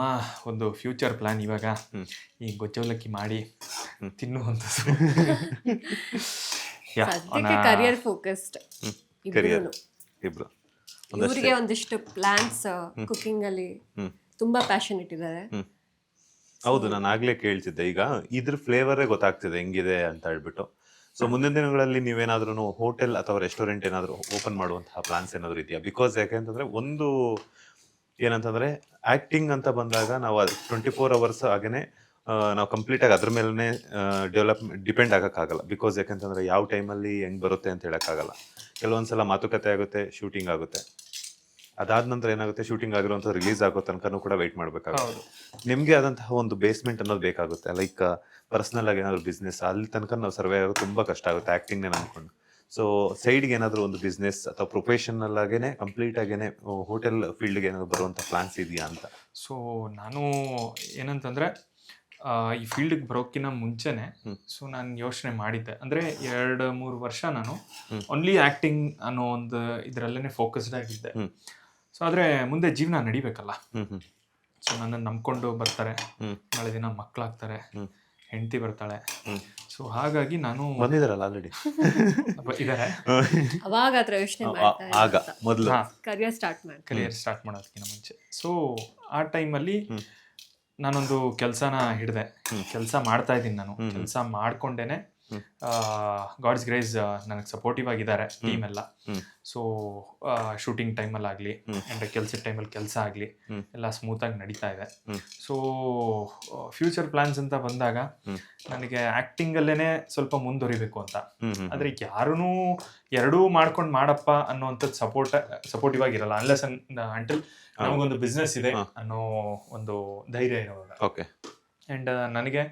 ಒಂದು ಫ್ಯೂಚರ್ ಪ್ಲಾನ್ ಇವಾಗ ಈ ಗೊಜ್ಜವಲಕ್ಕಿ ಮಾಡಿ ತಿನ್ನುವಂಥದ್ದು. ಕರಿಯರ್ ಫೋಕಸ್ಡ್ ಇಬ್ರು. ಇವರಿಗೆ ಒಂದಿಷ್ಟು ಪ್ಲಾನ್ಸ್ ಕುಕಿಂಗ್ ಅಲ್ಲಿ ತುಂಬಾ ಪ್ಯಾಷನೇಟ್ ಇದ್ದಾರೆ. ಹೌದು, ನಾನು ಆಗ್ಲೇ ಕೇಳ್ತಿದ್ದೆ. ಈಗ ಇದ್ರ ಫ್ಲೇವರೇ ಗೊತ್ತಾಗ್ತಿದೆ ಹೆಂಗಿದೆ ಅಂತ ಹೇಳ್ಬಿಟ್ಟು. ಸೊ ಮುಂದಿನ ದಿನಗಳಲ್ಲಿ ನೀವೇನಾದ್ರೂ ಹೋಟೆಲ್ ಅಥವಾ ರೆಸ್ಟೋರೆಂಟ್ ಏನಾದ್ರು ಓಪನ್ ಮಾಡುವಂತಹ ಪ್ಲಾನ್ಸ್ ಏನಾದ್ರು ಇದೆಯಾ? ಬಿಕಾಸ್ ಯಾಕೆಂತಂದ್ರೆ ಒಂದು ಏನಂತಂದ್ರೆ ಆಕ್ಟಿಂಗ್ ಅಂತ ಬಂದಾಗ ನಾವು 24 hours ಹಾಗೇನೆ ನಾವು ಕಂಪ್ಲೀಟ್ ಆಗಿ ಅದ್ರ ಮೇಲೆ ಡಿಪೆಂಡ್ ಆಗಕ್ಕಾಗಲ್ಲ. ಬಿಕಾಸ್ ಯಾಕಂತಂದ್ರೆ ಯಾವ ಟೈಮಲ್ಲಿ ಹೆಂಗ್ ಬರುತ್ತೆ ಅಂತ ಹೇಳಕ್ಕಾಗಲ್ಲ. ಕೆಲವೊಂದ್ಸಲ ಮಾತುಕತೆ ಆಗುತ್ತೆ, ಶೂಟಿಂಗ್ ಆಗುತ್ತೆ. ಅದಾದ ನಂತರ ಏನಾಗುತ್ತೆ, ಶೂಟಿಂಗ್ ಆಗಿರುವಂಥ ರಿಲೀಸ್ ಆಗೋ ತನಕನೂ ಕೂಡ ವೆಯ್ಟ್ ಮಾಡ್ಬೇಕಾಗುತ್ತೆ. ನಿಮ್ಗೆ ಆದಂತಹ ಒಂದು ಬೇಸ್ಮೆಂಟ್ ಅನ್ನೋದು ಬೇಕಾಗುತ್ತೆ. ಲೈಕ್ ಪರ್ಸನಲ್ ಆಗಿ ಏನಾದ್ರು ಬಿಸ್ನೆಸ್, ಅಲ್ಲಿ ತನಕ ನಾವು ಸರ್ವೇ ಆಗೋದು ತುಂಬಾ ಕಷ್ಟ ಆಗುತ್ತೆ ಆಕ್ಟಿಂಗ್ ಅನ್ಕೊಂಡು. ಸೊ ಸೈಡ್ಗೆ ಏನಾದ್ರು ಒಂದು ಬಿಸ್ನೆಸ್ ಅಥವಾ ಪ್ರೊಫೆಷನಲ್ ಆಗೇನೆ ಕಂಪ್ಲೀಟ್ ಆಗೇನೆ ಹೋಟೆಲ್ ಫೀಲ್ಡ್ಗೆ ಏನಾದ್ರು ಬರುವಂತ ಪ್ಲಾನ್ಸ್ ಇದೆಯಾ ಅಂತ? ಸೊ ನಾನು ಏನಂತಂದ್ರೆ ಈ ಫೀಲ್ಡ್ಗೆ ಬರೋಕ್ಕಿಂತ ಮುಂಚೆನೆ ಸೊ ನಾನು ಯೋಚನೆ ಮಾಡಿದ್ದೆ. ಅಂದರೆ 2-3 ವರ್ಷ ನಾನು ಓನ್ಲಿ ಆ್ಯಕ್ಟಿಂಗ್ ಅನ್ನೋ ಒಂದು ಇದರಲ್ಲೇ ಫೋಕಸ್ಡ್ ಆಗಿದ್ದೆ. ಸೊ ಆದರೆ ಮುಂದೆ ಜೀವನ ನಡಿಬೇಕಲ್ಲ. ಸೊ ನನ್ನನ್ನು ನಂಬ್ಕೊಂಡು ಬರ್ತಾರೆ, ನಾಳೆ ದಿನ ಮಕ್ಕಳಾಗ್ತಾರೆ, ಹೆಂಡತಿ ಬರ್ತಾಳೆ. ಸೊ ಹಾಗಾಗಿ ನಾನು ಬಂದಿದ್ದಾರಲ್ಲ ಆಲ್ರೆಡಿ ಇದ್ದಾರೆ. ಅವಾಗ ಹತ್ರ ಯೋಚನೆ ಕರಿಯರ್ ಸ್ಟಾರ್ಟ್ ಮಾಡೋದಕ್ಕಿಂತ ಮುಂಚೆ. ಸೊ ಆ ಟೈಮಲ್ಲಿ ನಾನೊಂದು ಕೆಲಸನ ಹಿಡಿದೆ. ಕೆಲಸ ಮಾಡ್ತಾ ಇದ್ದೀನಿ ನಾನು. ಕೆಲಸ ಮಾಡ್ಕೊಂಡೇನೆ ಗಾಡ್ಸ್ ಗ್ರೇಸ್ ನನಗೆ ಸಪೋರ್ಟಿವ್ ಆಗಿದ್ದಾರೆ ಟೀಮ್ ಎಲ್ಲ. ಸೊ ಶೂಟಿಂಗ್ ಟೈಮಲ್ಲಾಗಲಿ ಆ್ಯಂಡ್ ಕೆಲಸದ ಟೈಮಲ್ಲಿ ಕೆಲಸ ಆಗಲಿ ಎಲ್ಲ ಸ್ಮೂತಾಗಿ ನಡೀತಾ ಇದೆ. ಸೊ ಫ್ಯೂಚರ್ ಪ್ಲಾನ್ಸ್ ಅಂತ ಬಂದಾಗ ನನಗೆ ಆ್ಯಕ್ಟಿಂಗಲ್ಲೇ ಸ್ವಲ್ಪ ಮುಂದುವರಿಬೇಕು ಅಂತ. ಆದರೆ ಯಾರೂ ಎರಡೂ ಮಾಡ್ಕೊಂಡು ಮಾಡಪ್ಪ ಅನ್ನೋವಂಥದ್ದು ಸಪೋರ್ಟಿವ್ ಆಗಿರಲ್ಲ ಅನ್ಲೆಸ್ ಅಂಟಿಲ್ ನಮಗೊಂದು ಬಿಸ್ನೆಸ್ ಇದೆ ಅನ್ನೋ ಒಂದು ಧೈರ್ಯ ಇರೋವಾಗ. ಓಕೆ. ಆ್ಯಂಡ್ ನನಗೆ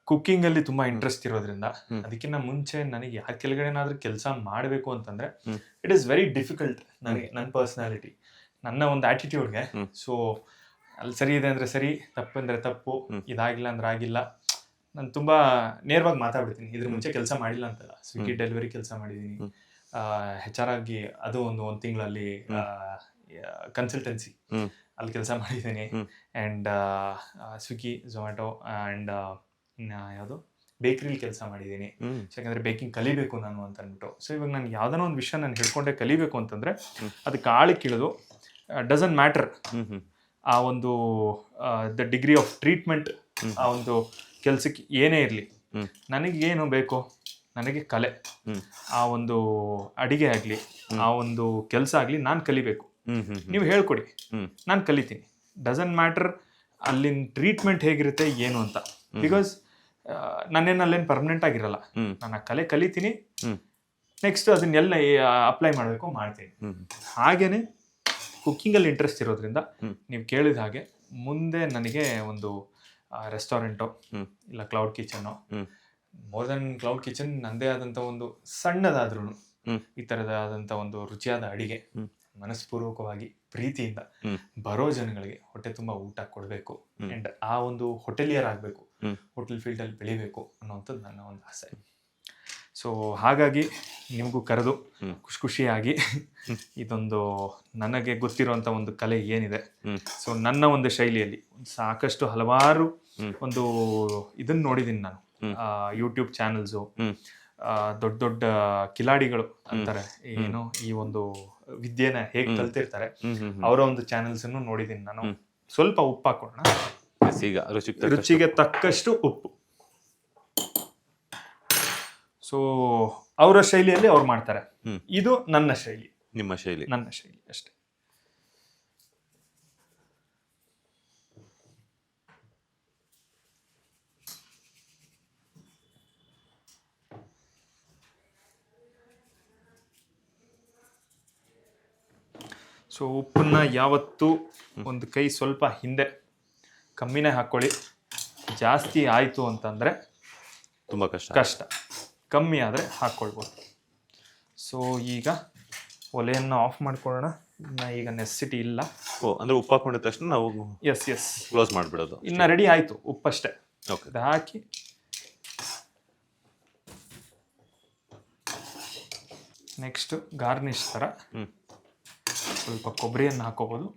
ಕುಕ್ಕಿಂಗಲ್ಲಿ ತುಂಬ ಇಂಟ್ರೆಸ್ಟ್ ಇರೋದ್ರಿಂದ ಅದಕ್ಕಿಂತ ಮುಂಚೆ ನನಗೆ ಯಾರ ಕೆಳಗಡೆನಾದ್ರೂ ಕೆಲಸ ಮಾಡಬೇಕು ಅಂತಂದ್ರೆ ಇಟ್ ಈಸ್ ವೆರಿ ಡಿಫಿಕಲ್ಟ್. ನನಗೆ ನನ್ನ ಪರ್ಸ್ನಾಲಿಟಿ, ನನ್ನ ಒಂದು ಆಟಿಟ್ಯೂಡ್ಗೆ. ಸೊ ಅಲ್ಲಿ ಸರಿ ಇದೆ ಅಂದರೆ ಸರಿ, ತಪ್ಪು ಅಂದರೆ ತಪ್ಪು, ಇದಾಗಿಲ್ಲ ಅಂದ್ರೆ ಆಗಿಲ್ಲ. ನಾನು ತುಂಬ ನೇರವಾಗಿ ಮಾತಾಡ್ಬಿಡ್ತೀನಿ. ಇದ್ರ ಮುಂಚೆ ಕೆಲಸ ಮಾಡಿಲ್ಲ ಅಂತಲ್ಲ. ಸ್ವಿಗ್ಗಿ ಡೆಲಿವರಿ ಕೆಲಸ ಮಾಡಿದ್ದೀನಿ, HR ಆಗಿ ಅದು ಒಂದು ತಿಂಗಳಲ್ಲಿ ಕನ್ಸಲ್ಟೆನ್ಸಿ ಅಲ್ಲಿ ಕೆಲಸ ಮಾಡಿದ್ದೀನಿ. ಆ್ಯಂಡ್ ಸ್ವಿಗ್ಗಿ, ಝೊಮ್ಯಾಟೊ ಆ್ಯಂಡ್ ಯಾವುದು ಬೇಕ್ರಿಲಿ ಕೆಲಸ ಮಾಡಿದ್ದೀನಿ. ಯಾಕಂದರೆ ಬೇಕಿಂಗ್ ಕಲಿಬೇಕು ನಾನು ಅಂತ ಅಂದ್ಬಿಟ್ಟು. ಸೊ ಇವಾಗ ನಾನು ಯಾವುದೋ ಒಂದು ವಿಷಯ ನಾನು ಹಿಡ್ಕೊಂಡೆ ಕಲಿಬೇಕು ಅಂತಂದರೆ ಅದಕ್ಕೆ ಆಳಕ್ಕಿಳಿದು ಡಸಂಟ್ ಮ್ಯಾಟರ್ ಆ ಒಂದು ದ ಡಿಗ್ರಿ ಆಫ್ ಟ್ರೀಟ್ಮೆಂಟ್, ಆ ಒಂದು ಕೆಲಸಕ್ಕೆ ಏನೇ ಇರಲಿ, ನನಗೇನು ಬೇಕು, ನನಗೆ ಕಲೆ, ಆ ಒಂದು ಅಡಿಗೆ ಆಗಲಿ, ಆ ಒಂದು ಕೆಲಸ ಆಗಲಿ ನಾನು ಕಲಿಬೇಕು. ನೀವು ಹೇಳ್ಕೊಡಿ, ನಾನು ಕಲಿತೀನಿ. ಡಸಂಟ್ ಮ್ಯಾಟರ್ ಅಲ್ಲಿನ ಟ್ರೀಟ್ಮೆಂಟ್ ಹೇಗಿರುತ್ತೆ ಏನು ಅಂತ. ಬಿಕಾಸ್ ನಾನೇನು ಪರ್ಮನೆಂಟ್ ಆಗಿರಲ್ಲ. ನಾನು ಆ ಕಲೆ ಕಲಿತೀನಿ, ನೆಕ್ಸ್ಟ್ ಅದನ್ನೆಲ್ಲ ಅಪ್ಲೈ ಮಾಡಬೇಕು ಮಾಡ್ತೀನಿ. ಹಾಗೇನೆ ಕುಕ್ಕಿಂಗಲ್ಲಿ ಇಂಟ್ರೆಸ್ಟ್ ಇರೋದ್ರಿಂದ ನೀವು ಕೇಳಿದ ಹಾಗೆ ಮುಂದೆ ನನಗೆ ಒಂದು ರೆಸ್ಟೋರೆಂಟು ಇಲ್ಲ cloud kitchen, more than cloud kitchen, ನನ್ನದೇ ಆದಂಥ ಒಂದು ಸಣ್ಣದಾದ್ರೂ ಈ ಥರದಾದಂಥ ಒಂದು ರುಚಿಯಾದ ಅಡಿಗೆ ಮನಸ್ಪೂರ್ವಕವಾಗಿ ಪ್ರೀತಿಯಿಂದ ಬರೋ ಜನಗಳಿಗೆ ಹೊಟ್ಟೆ ತುಂಬ ಊಟ ಕೊಡಬೇಕು. ಆ್ಯಂಡ್ ಆ ಒಂದು ಹೋಟೆಲಿಯರ್ ಆಗಬೇಕು, ಹೋಟೆಲ್ ಫೀಲ್ಡಲ್ಲಿ ಬೆಳಿಬೇಕು ಅನ್ನೋವಂಥದ್ದು ನನ್ನ ಒಂದು ಆಸೆ. ಸೊ ಹಾಗಾಗಿ ನಿಮಗೂ ಕರೆದು ಖುಷಿಯಾಗಿ ಇದೊಂದು ನನಗೆ ಗೊತ್ತಿರುವಂಥ ಒಂದು ಕಲೆ ಏನಿದೆ, ಸೊ ನನ್ನ ಒಂದು ಶೈಲಿಯಲ್ಲಿ ಸಾಕಷ್ಟು ಹಲವಾರು ಒಂದು ಇದನ್ನು ನೋಡಿದ್ದೀನಿ ನಾನು. ಯೂಟ್ಯೂಬ್ ಚಾನಲ್ಸು, ದೊಡ್ಡ ದೊಡ್ಡ ಕಿಲಾಡಿಗಳು ಅಂತಾರೆ, ಏನು ಈ ಒಂದು ವಿದ್ಯೆನ ಹೇಗೆ ಕಲ್ತಿರ್ತಾರೆ ಅವರ ಒಂದು ಚಾನೆಲ್ಸ್ ಅನ್ನು ನೋಡಿದ್ದೀನಿ ನಾನು. ಸ್ವಲ್ಪ ಉಪ್ಪು ಹಾಕೋಣ. ಈಗ ರುಚಿಗೆ ತಕ್ಕಷ್ಟು ಉಪ್ಪು. ಸೊ ಅವರ ಶೈಲಿಯಲ್ಲಿ ಅವ್ರು ಮಾಡ್ತಾರೆ, ಇದು ನನ್ನ ಶೈಲಿ, ನಿಮ್ಮ ಶೈಲಿ, ನನ್ನ ಶೈಲಿ ಅಷ್ಟೇ. ಸೊ ಉಪ್ಪನ್ನ ಯಾವತ್ತೂ ಒಂದು ಕೈ ಸ್ವಲ್ಪ ಹಿಂದೆ ಕಮ್ಮಿನೇ ಹಾಕ್ಕೊಳ್ಳಿ. ಜಾಸ್ತಿ ಆಯಿತು ಅಂತಂದರೆ ತುಂಬ ಕಷ್ಟ, ಕಮ್ಮಿ ಆದರೆ ಹಾಕ್ಕೊಳ್ಬೋದು. ಸೊ ಈಗ ಒಲೆಯನ್ನು ಆಫ್ ಮಾಡ್ಕೊಳ್ಳೋಣ. ಈಗ ನೆಸೆಸಿಟಿ ಇಲ್ಲ. ಅಂದ್ರೆ ಉಪ್ಪು ಹಾಕೊಂಡಿದ ತಕ್ಷಣ ನಾವು ಎಸ್ ಕ್ಲೋಸ್ ಮಾಡಿಬಿಡೋದು. ಇನ್ನು ರೆಡಿ ಆಯಿತು, ಉಪ್ಪಷ್ಟೇ. ಅದು ಹಾಕಿ ನೆಕ್ಸ್ಟ್ ಗಾರ್ನಿಶ್ ಥರ ಸ್ವಲ್ಪ ಕೊಬ್ಬರಿಯನ್ನು ಹಾಕೋಬೋದು.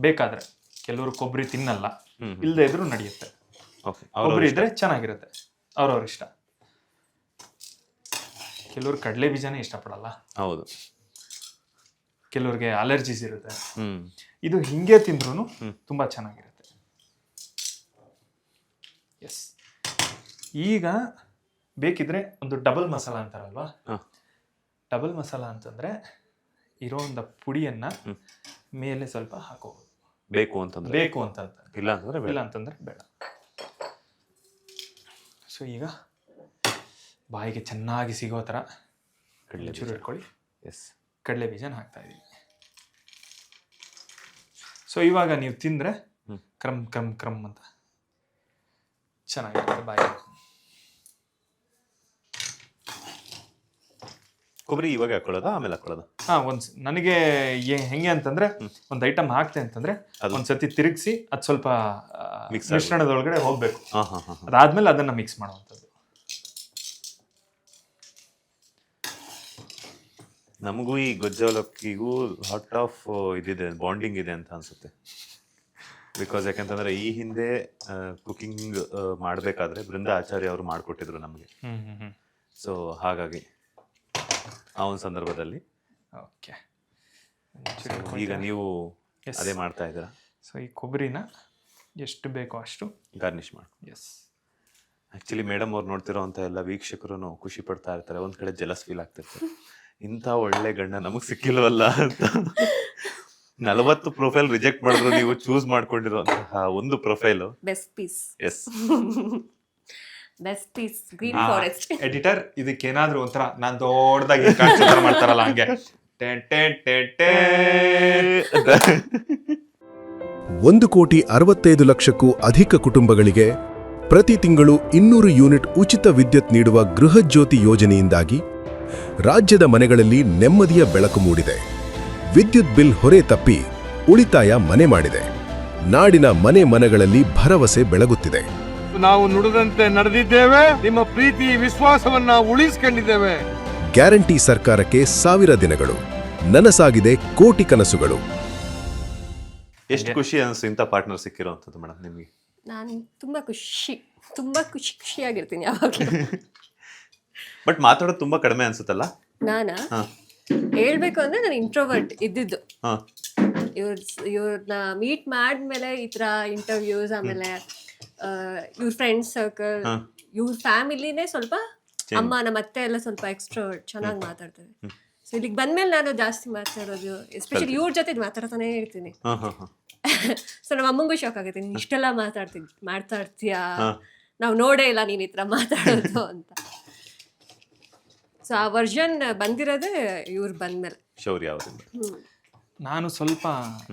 ಬೇಕಾದರೆ ಕೆಲವರು ಕೊಬ್ಬರಿ ತಿನ್ನಲ್ಲ, ಇಲ್ಲದೆ ಇದ್ರೂ ನಡೆಯುತ್ತೆ. ಕೊಬ್ಬರಿ ಇದ್ರೆ ಚೆನ್ನಾಗಿರುತ್ತೆ, ಅವ್ರವ್ರ ಇಷ್ಟ. ಕೆಲವರು ಕಡಲೆ ಬೀಜನೇ ಇಷ್ಟಪಡಲ್ಲ. ಹೌದು, ಕೆಲವ್ರಿಗೆ ಅಲರ್ಜೀಸ್ ಇರುತ್ತೆ. ಇದು ಹಿಂಗೆ ತಿಂದ್ರೂ ತುಂಬಾ ಚೆನ್ನಾಗಿರುತ್ತೆ. ಎಸ್, ಈಗ ಬೇಕಿದ್ರೆ ಒಂದು ಡಬಲ್ ಮಸಾಲ ಅಂತಾರಲ್ವಾ, ಡಬಲ್ ಮಸಾಲ ಅಂತಂದ್ರೆ ಇರೋ ಒಂದು ಪುಡಿಯನ್ನ ಮೇಲೆ ಸ್ವಲ್ಪ ಹಾಕೋಬಹುದು. ಬೇಕು ಅಂತಂದ್ರೆ ಇಲ್ಲ ಅಂತಂದ್ರೆ ಬೇಡ. ಸೊ ಈಗ ಬಾಯಿಗೆ ಚೆನ್ನಾಗಿ ಸಿಗೋ ಥರ ಚೂರು ಇಟ್ಕೊಳ್ಳಿ. ಕಡಲೆ ಬೀಜನ ಹಾಕ್ತಾ ಇದ್ದೀವಿ. ಸೊ ಇವಾಗ ನೀವು ತಿಂದರೆ ಕ್ರಮ್ ಕ್ರಮ್ ಕ್ರಮ್ ಅಂತ ಚೆನ್ನಾಗಿರುತ್ತೆ ಬಾಯಿಗೆ. ಕೊಬ್ಬರಿ ಇವಾಗ ಹಾಕೊಳ್ಳೋದಾ ಆಮೇಲೆ ಹಾಕೊಳ್ಳೋದಾ? ನನಗೆ ಹೆಂಗೆ ಅಂತಂದ್ರೆ ಒಂದು ಐಟಮ್ ಹಾಕ್ತೆ ಅಂತಂದ್ರೆ ಒಂದ್ಸತಿ ತಿರುಗಿಸಿ ಅದು ಸ್ವಲ್ಪ ಮಿಶ್ರಣದೊಳಗಡೆ ಹೋಗ್ಬೇಕು. ಅದಾದ್ಮೇಲೆ ಅದನ್ನ ಮಿಕ್ಸ್ ಮಾಡುವಂಥದ್ದು. ನಮಗೂ ಈ ಗೊಜ್ಜು ಅವಲಕ್ಕಿಗೂ ಲಾಟ್ ಆಫ್ ಇದಿದೆ, ಬಾಂಡಿಂಗ್ ಇದೆ ಅಂತ ಅನ್ಸುತ್ತೆ. ಬಿಕಾಸ್ ಯಾಕಂತಂದ್ರೆ ಈ ಹಿಂದೆ ಕುಕಿಂಗ್ ಮಾಡಬೇಕಾದ್ರೆ ಬೃಂದಾ ಆಚಾರ್ಯ ಅವರು ಮಾಡಿಕೊಟ್ಟಿದ್ರು ನಮಗೆ. ಸೊ ಹಾಗಾಗಿ ಆ ಒಂದು ಸಂದರ್ಭದಲ್ಲಿ ಓಕೆ, ಈಗ ನೀವು ಅದೇ ಮಾಡ್ತಾ ಇದ್ದೀರಾ. ಸೊ ಈ ಕೊಬ್ಬರಿನ ಎಷ್ಟು ಬೇಕೋ ಅಷ್ಟು ಗಾರ್ನಿಶ್ ಮಾಡಿ. ಎಸ್, ಆ್ಯಕ್ಚುಲಿ ಮೇಡಮ್ ಅವ್ರು ನೋಡ್ತಿರೋ ಅಂತ ಎಲ್ಲ ವೀಕ್ಷಕರು ಖುಷಿ ಪಡ್ತಾ ಇರ್ತಾರೆ, ಒಂದ್ ಕಡೆ ಜಲಸ್ ಫೀಲ್ ಆಗ್ತಿರ್ತಾರೆ, ಇಂಥ ಒಳ್ಳೆ ಗಂಡ ನಮಗ್ ಸಿಕ್ಕಿಲ್ವಲ್ಲ ಅಂತ. 40 ಪ್ರೊಫೈಲ್ ರಿಜೆಕ್ಟ್ ಮಾಡಿದ್ರು ನೀವು ಚೂಸ್ ಮಾಡ್ಕೊಂಡಿರುವಂತಹ ಒಂದು profile best piece. Yes, best piece green forest. Editor ಇದಕ್ಕೇನಾದ್ರೂ ಒಂಥರ ನಾನ್ ದೊಡ್ಡದಾಗಿ ಮಾಡ್ತಾರಲ್ಲ ಹಂಗೆ 1,65,00,000ಕ್ಕೂ ಅಧಿಕ ಕುಟುಂಬಗಳಿಗೆ ಪ್ರತಿ ತಿಂಗಳು 200 ಯೂನಿಟ್ ಉಚಿತ ವಿದ್ಯುತ್ ನೀಡುವ ಗೃಹಜ್ಯೋತಿ ಯೋಜನೆಯಿಂದಾಗಿ ರಾಜ್ಯದ ಮನೆಗಳಲ್ಲಿ ನೆಮ್ಮದಿಯ ಬೆಳಕು ಮೂಡಿದೆ. ವಿದ್ಯುತ್ ಬಿಲ್ ಹೊರೆ ತಪ್ಪಿ ಉಳಿತಾಯ ಮನೆ ಮಾಡಿದೆ. ನಾಡಿನ ಮನೆ ಮನಗಳಲ್ಲಿ ಭರವಸೆ ಬೆಳಗುತ್ತಿದೆ. ನಾವು ನುಡಿದಂತೆ ನಡೆದಿದ್ದೇವೆ, ನಿಮ್ಮ ಪ್ರೀತಿ ವಿಶ್ವಾಸವನ್ನ ಉಳಿಸಿಕೊಂಡಿದ್ದೇವೆ. ಗ್ಯಾರಂಟಿ ಸರ್ಕಾರಕ್ಕೆ 1000 ದಿನಗಳು, ನನಸಾಗಿದೆ ಕೋಟಿ ಕನಸುಗಳು. ಎಷ್ಟು ಖುಷಿ ಅನಿಸ್ತು ಇಂಥ ಪಾರ್ಟ್ನರ್ ಸಿಕ್ಕಿರೋಂಥದ್ದು ಮೇಡಮ್ ನಿಮಗೆ? ನಾನು ತುಂಬಾ ಖುಷಿಯಾಗಿರ್ತೀನಿ ಯಾವಾಗಲೂ. ಬಟ್ ಮಾತಾಡೋದು ತುಂಬಾ ಕಡಿಮೆ ಅನ್ಸುತ್ತಲ್ಲ? ನಾನಾ ಹೇಳ್ಬೇಕು ಅಂದ್ರೆ ನಾನು ಇಂಟ್ರೋವರ್ಟ್ ಇದ್ದಿದ್ದು. ಇವ್ರನ್ನ ಮೀಟ್ ಮಾಡಿದ್ಮೇಲೆ ಈ ತರ ಇಂಟರ್ವ್ಯೂಸ್, ಆಮೇಲೆ ಇವ್ರ ಫ್ರೆಂಡ್ಸ್ ಸರ್ಕಲ್, ಇವ್ರ ಫ್ಯಾಮಿಲಿನೇ ಸ್ವಲ್ಪ, ಅಮ್ಮ ನಮ್ಮ ಅತ್ತೆ ಎಲ್ಲ ಸ್ವಲ್ಪ ಎಕ್ಸ್ಟ್ರೋವರ್ಟ್, ಚೆನ್ನಾಗಿ ಮಾತಾಡ್ತಾರೆ. ಸೊ ಇಲ್ಲಿಗೆ ಬಂದ್ಮೇಲೆ ನಾನು ಜಾಸ್ತಿ ಮಾತಾಡೋದು, ಎಸ್ಪೆಷಲಿ ಇವ್ರ ಜೊತೆ ಮಾತಾಡ್ತಾನೆ ಇರ್ತೀನಿ. ಸೊ ನಮ್ಮ ಅಮ್ಮಂಗೂ ಶಾಕ್ ಆಗುತ್ತೆ, ನೀನು ಇಷ್ಟೆಲ್ಲ ಮಾತಾಡ್ತೀಯಾ, ನಾವು ನೋಡೇ ಇಲ್ಲ ನೀನ್ ಈ ತರ ಮಾತಾಡೋದು ಅಂತ. ಸೊ ಆ ವರ್ಷನ್ ಬಂದಿರೋದೇ ಇವ್ರು ಬಂದ್ಮೇಲೆ. ಶೌರ್ಯ ಅವರಿಂದ. ನಾನು ಸ್ವಲ್ಪ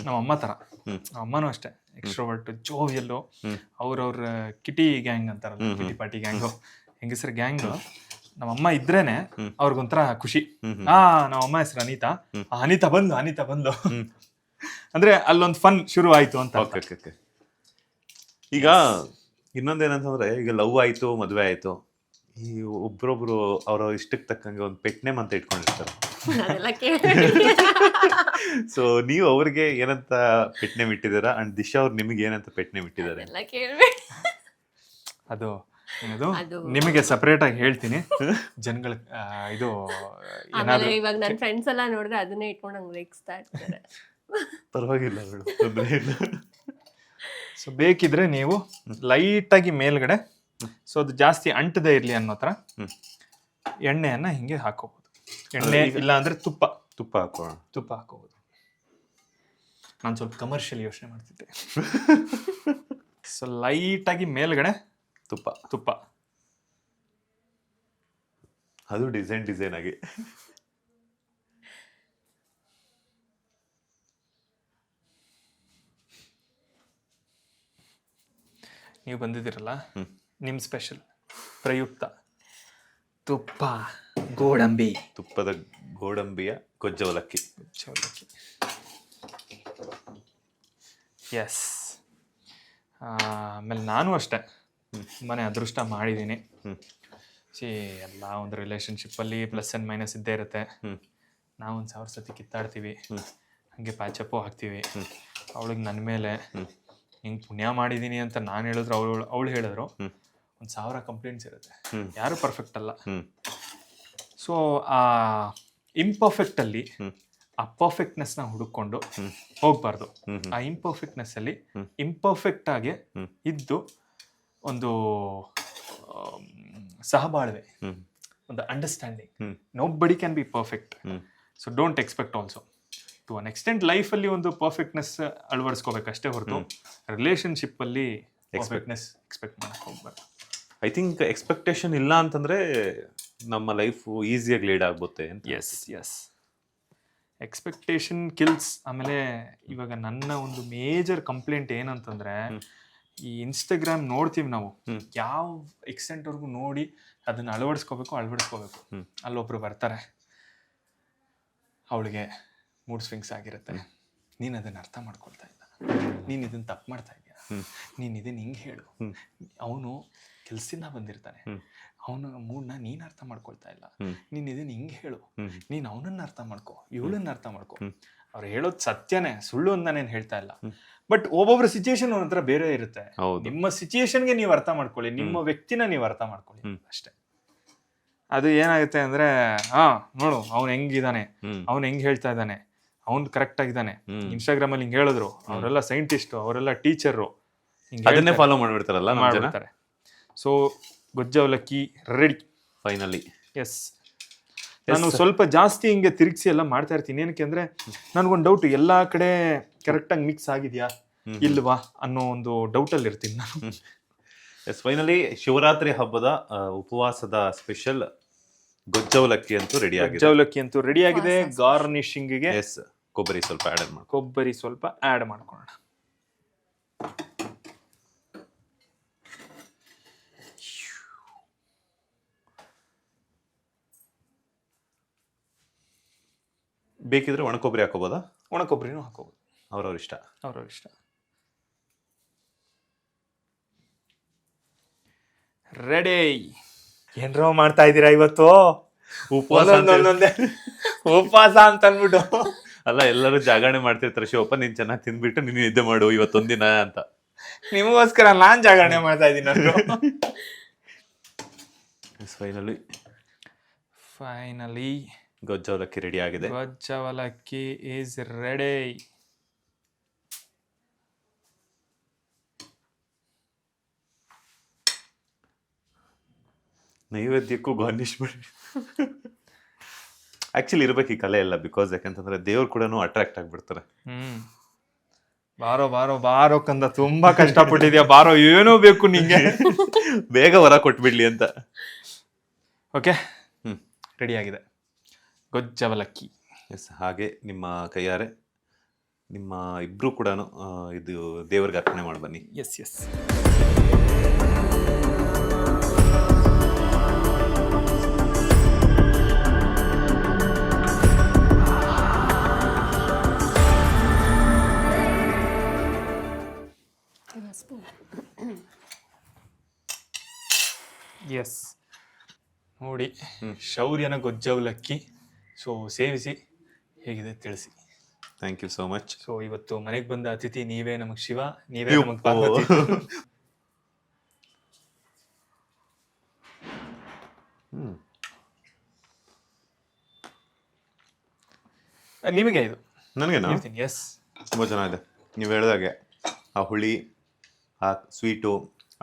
ನಮ್ಮ ಅಮ್ಮ ಥರ, ನಮ್ಮ ಅಮ್ಮನೂ ಅಷ್ಟೇ ಎಕ್ಸ್ಟ್ರೋವರ್ಟ್, ಜೋವಿಯಲ್ಲು. ಅವ್ರವ್ರ ಕಿಟಿ ಗ್ಯಾಂಗ್ ಅಂತಾರಲ್ಲ, ಕಿಟಿ ಪಾರ್ಟಿ ಗ್ಯಾಂಗು, ಹೆಂಗಸರ ಗ್ಯಾಂಗು. ನಮ್ಮಮ್ಮ ಇದ್ರೇನೆ ಅವ್ರಿಗೊಂಥರ ಖುಷಿ. ನಮ್ಮ ಅಮ್ಮ ಹೆಸರು ಅನಿತಾ, ಅನಿತಾ ಬಂದ್ಲು ಅಂದ್ರೆ ಅಲ್ಲೊಂದು ಫನ್ ಶುರು ಆಯ್ತು ಅಂತ. ಈಗ ಇನ್ನೊಂದೇನಂತಂದ್ರೆ, ಈಗ ಲವ್ ಆಯ್ತು, ಮದುವೆ ಆಯ್ತು, ಈ ಒಬ್ರೊಬ್ರು ಅವ್ರ ಇಷ್ಟಕ್ಕೆ ತಕ್ಕಂಗೆ ಒಂದು ಪೆಟ್ ನೇಮ್ ಅಂತ ಇಟ್ಕೊಂಡಿರ್ತಾರೆ. ಅದೆಲ್ಲ ಕೇಳಿ ಸೊ ನೀವು ಅವ್ರಿಗೆ ಏನಂತ ಪೆಟ್ ನೇಮ್ ಇಟ್ಟಿದ್ದೀರಾ ಅಂಡ್ ದಿಶಾ ಅವ್ರು ನಿಮಗೆ ಏನಂತ ಪೆಟ್ ನೇಮ್ ಇಟ್ಟಿದ್ದಾರೆ? ಅದೆಲ್ಲ ಕೇಳ್ಬೇಡಿ. ಅದು ಏನದು ಅದು ನಿಮಗೆ ಸಪರೇಟ್ ಆಗಿ ಹೇಳ್ತೀನಿ. ಜನಗಳ ಇದು ಆಮೇಲೆ ಏನಾದ್ರು ಇವಾಗ ನನ್ನ ಫ್ರೆಂಡ್ಸ್ ಎಲ್ಲ ನೋಡಿದ್ರೆ ಅದನ್ನೇ ಇಟ್ಕೊಂಡು ಹಂಗೆ ರೇಗಿಸ್ತಾ ಇರ್ತಾರೆ. ಪರವಾಗಿಲ್ಲ ಅವಳು, ತೊಂದರೆ ಇಲ್ಲ. ಸೊ ಬೇಕಿದ್ರೆ ನೀವು ಲೈಟ್ ಆಗಿ ಮೇಲ್ಗಡೆ, ಸೊ ಅದು ಜಾಸ್ತಿ ಅಂಟದೇ ಇರ್ಲಿ ಅನ್ನೋ ತರ ಎಣ್ಣೆಯನ್ನ ಹಿಂಗೆ ಹಾಕೋಬಹುದು. ಎಣ್ಣೆ ಇಲ್ಲ ಅಂದ್ರೆ ತುಪ್ಪ ಹಾಕೋಣ. ತುಪ್ಪ ಹಾಕೋಬಹುದು. ನಾನು ಸ್ವಲ್ಪ ಕಮರ್ಷಿಯಲ್ ಯೋಚನೆ ಮಾಡ್ತಿದ್ದೆ. ಸೊ ಲೈಟ್ ಆಗಿ ಮೇಲ್ಗಡೆ ತುಪ್ಪ ಅದು ಡಿಸೈನ್ ಆಗಿ. ನೀವು ಬಂದಿದ್ದೀರಲ್ಲ, ನಿಮ್ ಸ್ಪೆಷಲ್ ಪ್ರಯುಕ್ತ ತುಪ್ಪ ಗೋಡಂಬಿ, ತುಪ್ಪದ ಗೋಡಂಬಿಯ ಗೊಜ್ಜವಲಕ್ಕಿ. ಎಸ್. ಆಮೇಲೆ ನಾನು ಅಷ್ಟೇ ತುಂಬಾನೇ ಅದೃಷ್ಟ ಮಾಡಿದ್ದೀನಿ. ಎಲ್ಲ ಒಂದು ರಿಲೇಶನ್ಶಿಪ್ಪಲ್ಲಿ ಪ್ಲಸ್ ಆ್ಯಂಡ್ ಮೈನಸ್ ಇದ್ದೇ ಇರುತ್ತೆ. ನಾವು 1000 ಸತಿ ಕಿತ್ತಾಡ್ತೀವಿ, ಹಂಗೆ ಪ್ಯಾಚಪ್ಪು ಹಾಕ್ತೀವಿ. ಅವಳಿಗೆ ನನ್ನ ಮೇಲೆ ಹಿಂಗೆ ಪುಣ್ಯ ಮಾಡಿದ್ದೀನಿ ಅಂತ ನಾನು ಹೇಳಿದ್ರು, ಅವಳು ಹೇಳಿದ್ರು 1000 ಕಂಪ್ಲೇಂಟ್ಸ್ ಇರುತ್ತೆ. ಯಾರು ಪರ್ಫೆಕ್ಟ್ ಅಲ್ಲ. ಸೊ ಆ ಇಂಪರ್ಫೆಕ್ಟಲ್ಲಿ ಆ ಪರ್ಫೆಕ್ಟ್ನೆಸ್ನ ಹುಡುಕೊಂಡು ಹೋಗ್ಬಾರ್ದು. ಆ ಇಂಪರ್ಫೆಕ್ಟ್ನೆಸ್ ಅಲ್ಲಿ ಇಂಪರ್ಫೆಕ್ಟ್ ಆಗಿ ಇದ್ದು ಒಂದು ಸಹಬಾಳ್ವೆ, ಒಂದು understanding. Nobody can be perfect, so don't expect also. To an extent ಲೈಫಲ್ಲಿ ಒಂದು ಪರ್ಫೆಕ್ಟ್ನೆಸ್ ಅಳವಡಿಸ್ಕೋಬೇಕಷ್ಟೇ ಹೊರತು ರಿಲೇಶನ್ಶಿಪ್ ಅಲ್ಲಿ ಪರ್ಫೆಕ್ಟ್ನೆಸ್ ಎಕ್ಸ್ಪೆಕ್ಟ್ ಮಾಡಕ್ ಹೋಗ್ಬಾರ್ದು. ಐ ಥಿಂಕ್ ಎಕ್ಸ್ಪೆಕ್ಟೇಷನ್ ಇಲ್ಲ ಅಂತಂದ್ರೆ ನಮ್ಮ ಲೈಫ್ ಈಸಿಯಾಗಿ ಲೀಡ್ ಆಗ್ಬೋತೆ. Yes expectation kills. ಆಮೇಲೆ ಇವಾಗ ನನ್ನ ಒಂದು ಮೇಜರ್ ಕಂಪ್ಲೇಂಟ್ ಏನಂತಂದ್ರೆ, ಈ ಇನ್ಸ್ಟಾಗ್ರಾಮ್ ನೋಡ್ತೀವಿ ನಾವು, ಯಾವ ಎಕ್ಸ್ಟೆಂಟ್ವರೆಗೂ ನೋಡಿ ಅದನ್ನ ಅಳವಡಿಸ್ಕೋಬೇಕು. ಅಲ್ಲೊಬ್ರು ಬರ್ತಾರೆ, ಅವಳಿಗೆ ಮೂಡ್ ಸ್ವಿಂಗ್ಸ್ ಆಗಿರುತ್ತೆ. ನೀನು ಅದನ್ನ ಅರ್ಥ ಮಾಡ್ಕೊಳ್ತಾ ಇಲ್ಲ, ನೀನು ಇದನ್ನ ತಪ್ಪು ಮಾಡ್ತಾ ಇದೀಯ, ನೀನು ಇದನ್ನ ಹಿಂಗೆ ಹೇಳು. ಅವನು ಕೆಲ್ಸದಿಂದ ಬಂದಿರ್ತಾನೆ, ಅವನ ಮೂಡ್ನ ನೀನು ಅರ್ಥ ಮಾಡ್ಕೊಳ್ತಾ ಇಲ್ಲ, ನೀನು ಇದನ್ನ ಹಿಂಗೆ ಹೇಳು, ನೀನು ಅವನನ್ನ ಅರ್ಥ ಮಾಡ್ಕೊ, ಇವಳನ್ನ ಅರ್ಥ ಮಾಡ್ಕೊ. ಅವ್ರು ಹೇಳೋದು ಸತ್ಯನೇ, ಸುಳ್ಳು ಅಂತ ನಾನೇನು ಹೇಳ್ತಾ ಇಲ್ಲ. ಬಟ್ ಒಬ್ಬೊಬ್ರ ಸಿಚುಯೇಷನ್ ಒಂಥರ ಬೇರೆ ಇರುತ್ತೆ. ನಿಮ್ಮ ಸಿಚುಯೇಷನ್ಗೆ ನೀವು ಅರ್ಥ ಮಾಡ್ಕೊಳ್ಳಿ, ನಿಮ್ಮ ವ್ಯಕ್ತಿನ ನೀವು ಅರ್ಥ ಮಾಡ್ಕೊಳ್ಳಿ ಅಷ್ಟೇ. ಅದು ಏನಾಗುತ್ತೆ ಅಂದ್ರೆ, ನೋಡು ಅವ್ನು ಹೆಂಗಿದಾನೆ, ಅವ್ನು ಹೆಂಗ್ ಹೇಳ್ತಾ ಇದ್ದಾನೆ, ಅವ್ನು ಕರೆಕ್ಟ್ ಆಗಿದ್ದಾನೆ. ಇನ್ಸ್ಟಾಗ್ರಾಮ್ ಅಲ್ಲಿ ಹಿಂಗೆ ಹೇಳಿದ್ರು, ಅವರೆಲ್ಲ ಸೈಂಟಿಸ್ಟ್, ಅವರೆಲ್ಲ ಟೀಚರು, ಅದನ್ನೇ ಫಾಲೋ ಮಾಡ್ಬಿಡ್ತಾರಲ್ಲ ಮಾಡ್ಬಿಡ್ತಾರೆ. ಸೊ ಗೊಜ್ಜವಲಕ್ಕಿ ರೆಡಿ ಫೈನಲಿ. ಎಸ್. ನಾನು ಸ್ವಲ್ಪ ಜಾಸ್ತಿ ಹಿಂಗೆ ತಿರುಗಿಸಿ ಎಲ್ಲ ಮಾಡ್ತಾ ಇರ್ತೀನಿ. ಏನಕ್ಕೆ ಅಂದ್ರೆ ನನಗೊಂದು ಡೌಟ್, ಎಲ್ಲಾ ಕಡೆ ಕರೆಕ್ಟಾಗಿ ಮಿಕ್ಸ್ ಆಗಿದೆಯಾ ಇಲ್ವಾ ಅನ್ನೋ ಒಂದು ಡೌಟಲ್ಲಿ ಇರ್ತೀನಿ ನಾನು. ಎಸ್, ಫೈನಲಿ ಶಿವರಾತ್ರಿ ಹಬ್ಬದ ಉಪವಾಸದ ಸ್ಪೆಷಲ್ ಗೊಜ್ಜವಲಕ್ಕಿ ಅಂತೂ ರೆಡಿ ಆಗಿದೆ. ಗೊಜ್ಜವಲಕ್ಕಿ ಅಂತೂ ರೆಡಿ ಆಗಿದೆ. ಗಾರ್ನಿಶಿಂಗ್ಗೆ ಎಸ್, ಕೊಬ್ಬರಿ ಸ್ವಲ್ಪ ಆಡ್ ಮಾಡ್ಕೊಳ್ಳೋಣ. ಬೇಕಿದ್ರೆ ಒಣ ಕೊಬ್ಬರಿ ಹಾಕೋಬೋದಾ? ಒಣ ಕೊಬ್ಬರಿನೂ ಹಾಕೋಬಹುದು, ಅವ್ರವ್ರ ಇಷ್ಟ. ರೆಡಿ. ಏನ್ರೋ ಮಾಡ್ತಾ ಇದ್ದೀರಾ ಇವತ್ತು? ಉಪವಾಸ ಅಂತ ಅನ್ಬಿಟ್ಟು ಅಲ್ಲ, ಎಲ್ಲರೂ ಜಾಗರಣೆ ಮಾಡ್ತಿರ್ತಾರೆ. ಶಿವಪ್ಪ ನೀನ್ ಚೆನ್ನಾಗಿ ತಿಂದ್ಬಿಟ್ಟು ನೀನು ನಿದ್ದೆ ಮಾಡು ಇವತ್ತೊಂದಿನ ಅಂತ. ನಿಮಗೋಸ್ಕರ ನಾನ್ ಜಾಗರಣೆ ಮಾಡ್ತಾ ಇದ್ದೀನಿ. ಫೈನಲಿ ಗೊಜ್ಜವಲಕ್ಕಿ ರೆಡಿ ಆಗಿದೆ. ಗೊಜ್ಜವಲಕ್ಕಿ ಈಸ್ ರೆಡಿ. ನೈವೇದ್ಯಕ್ಕೂ ಗಾರ್ನಿಶ್ ಮಾಡಿ. ಆಕ್ಚುಲಿ ಇರ್ಬೇಕು ಈ ಕಲೆ ಎಲ್ಲ, ಬಿಕಾಸ್ ಯಾಕಂತಂದ್ರೆ ದೇವ್ರು ಕೂಡ ಅಟ್ರಾಕ್ಟ್ ಆಗ್ಬಿಡ್ತಾರೆ. ಬಾರೋ ಬಾರೋ ಬಾರೋ ಕಂದ, ತುಂಬಾ ಕಷ್ಟಪಟ್ಟಿದ್ಯಾ, ಬಾರೋ ಏನೋ ಬೇಕು ನಿಂಗೆ, ಬೇಗ ವರ ಕೊಟ್ಬಿಡ್ಲಿ ಅಂತ. ಓಕೆ, ರೆಡಿ ಆಗಿದೆ ಗೊಜ್ಜವಲಕ್ಕಿ. ಎಸ್, ಹಾಗೆ ನಿಮ್ಮ ಕೈಯಾರೆ ನಿಮ್ಮ ಇಬ್ರು ಕೂಡ ಇದು ದೇವರಿಗೆ ಅರ್ಪಣೆ ಮಾಡಿ ಬನ್ನಿ. ಎಸ್. ನೋಡಿ ಶೌರ್ಯನ ಗೊಜ್ಜವಲಕ್ಕಿ. ಸೊ ಸೇವಿಸಿ ಹೇಗಿದೆ ತಿಳಿಸಿ. Thank you so much. So ಇವತ್ತು ಮನೆಗೆ ಬಂದ ಅತಿಥಿ ನೀವೇ ನಮಗ್ ಶಿವ, ನೀವೇ ನಮಗ್ ಪಾರ್ವತಿ. ನಿಮಗೆ ಇದು ನನಗೇನಾ? ಎಸ್, ತುಂಬ ಚೆನ್ನಾಗಿದೆ. ನೀವು ಹೇಳಿದಾಗೆ ಆ ಹುಳಿ, ಆ ಸ್ವೀಟು,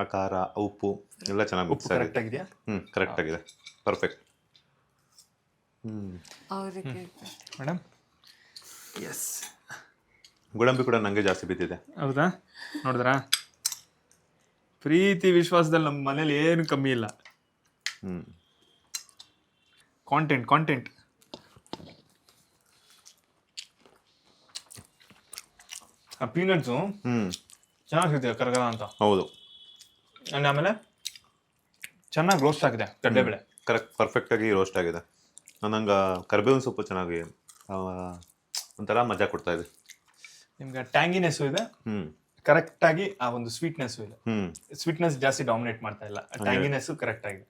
ಆ ಖಾರ, ಆ ಉಪ್ಪು ಎಲ್ಲ ಚೆನ್ನಾಗಿ ಮಿಕ್ಸ್ ಕರೆಕ್ಟ್ ಆಗಿದೆ. ಆಗಿದೆಯಾ ಕರೆಕ್ಟ್ ಆಗಿದೆ, ಪರ್ಫೆಕ್ಟ್. ಅವ್ರಿಗೆ ಮೇಡಮ್? ಎಸ್, ಗೋಡಂಬಿ ಕೂಡ ನನಗೆ ಜಾಸ್ತಿ ಬಿದ್ದಿದೆ. ಹೌದಾ? ನೋಡಿದ್ರಾ, ಪ್ರೀತಿ ವಿಶ್ವಾಸದಲ್ಲಿ ನಮ್ಮ ಮನೇಲಿ ಏನು ಕಮ್ಮಿ ಇಲ್ಲ. ಕಾಂಟೆಂಟ್ ಆ ಪೀನಟ್ಸು ಚೆನ್ನಾಗಿ ಸಿಗ್ತಿದೆ ಕರಗರ ಅಂತ. ಹೌದು. ಅಂಡ್ ಆಮೇಲೆ ಚೆನ್ನಾಗಿ ರೋಸ್ಟ್ ಆಗಿದೆ ಕಡಲೆಬೇಳೆ. ಕರೆಕ್ಟ್, ಪರ್ಫೆಕ್ಟಾಗಿ ರೋಸ್ಟ್ ಆಗಿದೆ. ನಂಗೆ ಕರಿಬೇವಿನ ಸೊಪ್ಪು ಚೆನ್ನಾಗಿ ಒಂಥರ ಮಜಾ ಕೊಡ್ತಾ ಇದೆ. ನಿಮ್ಗೆ ಟ್ಯಾಂಗಿನೆಸ್ಸು ಇದೆ, ಕರೆಕ್ಟಾಗಿ ಆ ಒಂದು ಸ್ವೀಟ್ನೆಸ್ಸು ಇದೆ. ಸ್ವೀಟ್ನೆಸ್ ಜಾಸ್ತಿ ಡಾಮಿನೇಟ್ ಮಾಡ್ತಾ ಇಲ್ಲ, ಟ್ಯಾಂಗಿನೆಸ್ಸು ಕರೆಕ್ಟ್ ಆಗಿದೆ.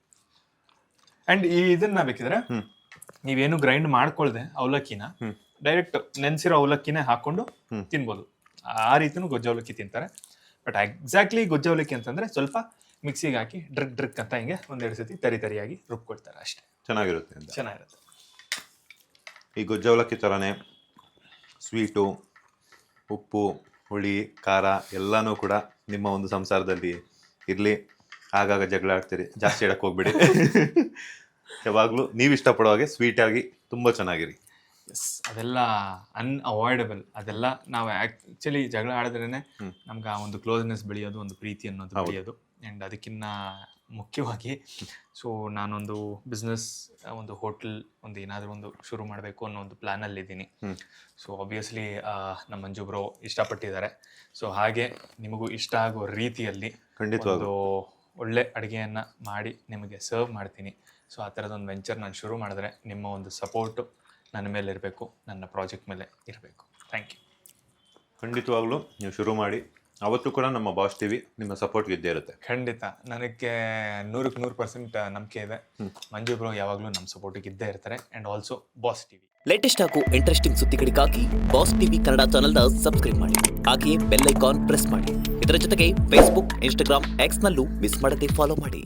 ಅಂಡ್ ಇದನ್ನ ಬೇಕಿದ್ರೆ ನೀವೇನು ಗ್ರೈಂಡ್ ಮಾಡ್ಕೊಳ್ದೆ ಅವಲಕ್ಕಿನ ಡೈರೆಕ್ಟ್ ನೆನ್ಸಿರೋ ಅವಲಕ್ಕಿನೇ ಹಾಕೊಂಡು ತಿನ್ಬೋದು. ಆ ರೀತಿನೂ ಗೊಜ್ಜು ಅವಲಕ್ಕಿ ತಿಂತಾರೆ. ಬಟ್ ಎಕ್ಸಾಕ್ಟ್ಲಿ ಗೊಜ್ಜು ಅವಲಕ್ಕಿ ಅಂತಂದ್ರೆ ಸ್ವಲ್ಪ ಮಿಕ್ಸಿಗೆ ಹಾಕಿ ಡ್ರಿಕ್ ಅಂತ ಹಿಂಗೆ ಒಂದೆರಡು ಸತಿ ತರಿಯಾಗಿ ರುಬ್ಕೊಳ್ತಾರೆ ಅಷ್ಟೇ. ಚೆನ್ನಾಗಿರುತ್ತೆ ಅಂತ. ಚೆನ್ನಾಗಿರುತ್ತೆ. ಈ ಗೊಜ್ಜು ಅವಲಕ್ಕಿ ಥರನೇ ಸ್ವೀಟು, ಉಪ್ಪು, ಹುಳಿ, ಖಾರ ಎಲ್ಲನೂ ಕೂಡ ನಿಮ್ಮ ಒಂದು ಸಂಸಾರದಲ್ಲಿ ಇರಲಿ. ಆಗಾಗ ಜಗಳ ಆಡ್ತೀರಿ, ಜಾಸ್ತಿ ಹೇಳಕ್ಕೆ ಹೋಗ್ಬಿಡಿ. ಯಾವಾಗಲೂ ನೀವು ಇಷ್ಟಪಡೋ ಹಾಗೆ ಸ್ವೀಟಾಗಿ ತುಂಬ ಚೆನ್ನಾಗಿರಿ. ಎಸ್, ಅದೆಲ್ಲ ಅನ್ಅವಾಯ್ಡಬಲ್. ಅದೆಲ್ಲ ನಾವು ಆ್ಯಕ್ಚುಲಿ ಜಗಳ ಆಡಿದ್ರೇ ನಮ್ಗೆ ಆ ಒಂದು ಕ್ಲೋಸ್ನೆಸ್ ಬೆಳೆಯೋದು, ಒಂದು ಪ್ರೀತಿ ಅನ್ನೋದು ಬೆಳೆಯೋದು. ಆ್ಯಂಡ್ ಅದಕ್ಕಿಂತ ಮುಖ್ಯವಾಗಿ ಸೊ ನಾನೊಂದು ಬಿಸ್ನೆಸ್, ಒಂದು ಹೋಟೆಲ್, ಒಂದು ಏನಾದರೂ ಒಂದು ಶುರು ಮಾಡಬೇಕು ಅನ್ನೋ ಒಂದು ಪ್ಲ್ಯಾನಲ್ಲಿದ್ದೀನಿ. ಸೊ ಆಬ್ವಿಯಸ್ಲಿ ನಮ್ಮ ಮಂಜು ಬ್ರೋ ಇಷ್ಟಪಟ್ಟಿದ್ದಾರೆ. ಸೊ ಹಾಗೆ ನಿಮಗೂ ಇಷ್ಟ ಆಗೋ ರೀತಿಯಲ್ಲಿ ಒಂದು ಒಳ್ಳೆ ಅಡುಗೆಯನ್ನು ಮಾಡಿ ನಿಮಗೆ ಸರ್ವ್ ಮಾಡ್ತೀನಿ. ಸೊ ಆ ಥರದೊಂದು ವೆಂಚರ್ ನಾನು ಶುರು ಮಾಡಿದ್ರೆ ನಿಮ್ಮ ಒಂದು ಸಪೋರ್ಟು ನನ್ನ ಮೇಲೆ ಇರಬೇಕು, ನನ್ನ ಪ್ರಾಜೆಕ್ಟ್ ಮೇಲೆ ಇರಬೇಕು. Thank you. ಖಂಡಿತವಾಗ್ಲೂ ನೀವು ಶುರು ಮಾಡಿ. ಅವತ್ತು ಕೂಡ ನಮ್ಮ ಬಾಸ್ ಟಿವಿ ನಿಮ್ಮ ಸಪೋರ್ಟ್ಗೆ ಇದ್ದೇ ಇರುತ್ತೆ. ಖಂಡಿತ, ನನಗೆ 100% ನಂಬಿಕೆ ಇದೆ. ಮಂಜು ಬ್ರೋ ಯಾವಾಗಲೂ ನಮ್ಮ ಸಪೋರ್ಟಿಗೆ ಇದ್ದೇ ಇರ್ತಾರೆ. And also boss TV latest ಹಾಗೂ ಇಂಟ್ರೆಸ್ಟಿಂಗ್ ಸುದ್ದಿಗಳಿಗಾಗಿ ಬಾಸ್ ಟಿವಿ ಕನ್ನಡ ಚಾನೆಲ್ನ ಸಬ್ಸ್ಕ್ರೈಬ್ ಮಾಡಿ. ಹಾಗೆಯೇ ಬೆಲ್ ಐಕಾನ್ ಪ್ರೆಸ್ ಮಾಡಿ. ಇದರ ಜೊತೆಗೆ ಫೇಸ್ಬುಕ್, ಇನ್ಸ್ಟಾಗ್ರಾಮ್, ಎಕ್ಸ್ನಲ್ಲೂ ಮಿಸ್ ಮಾಡದೆ ಫಾಲೋ ಮಾಡಿ.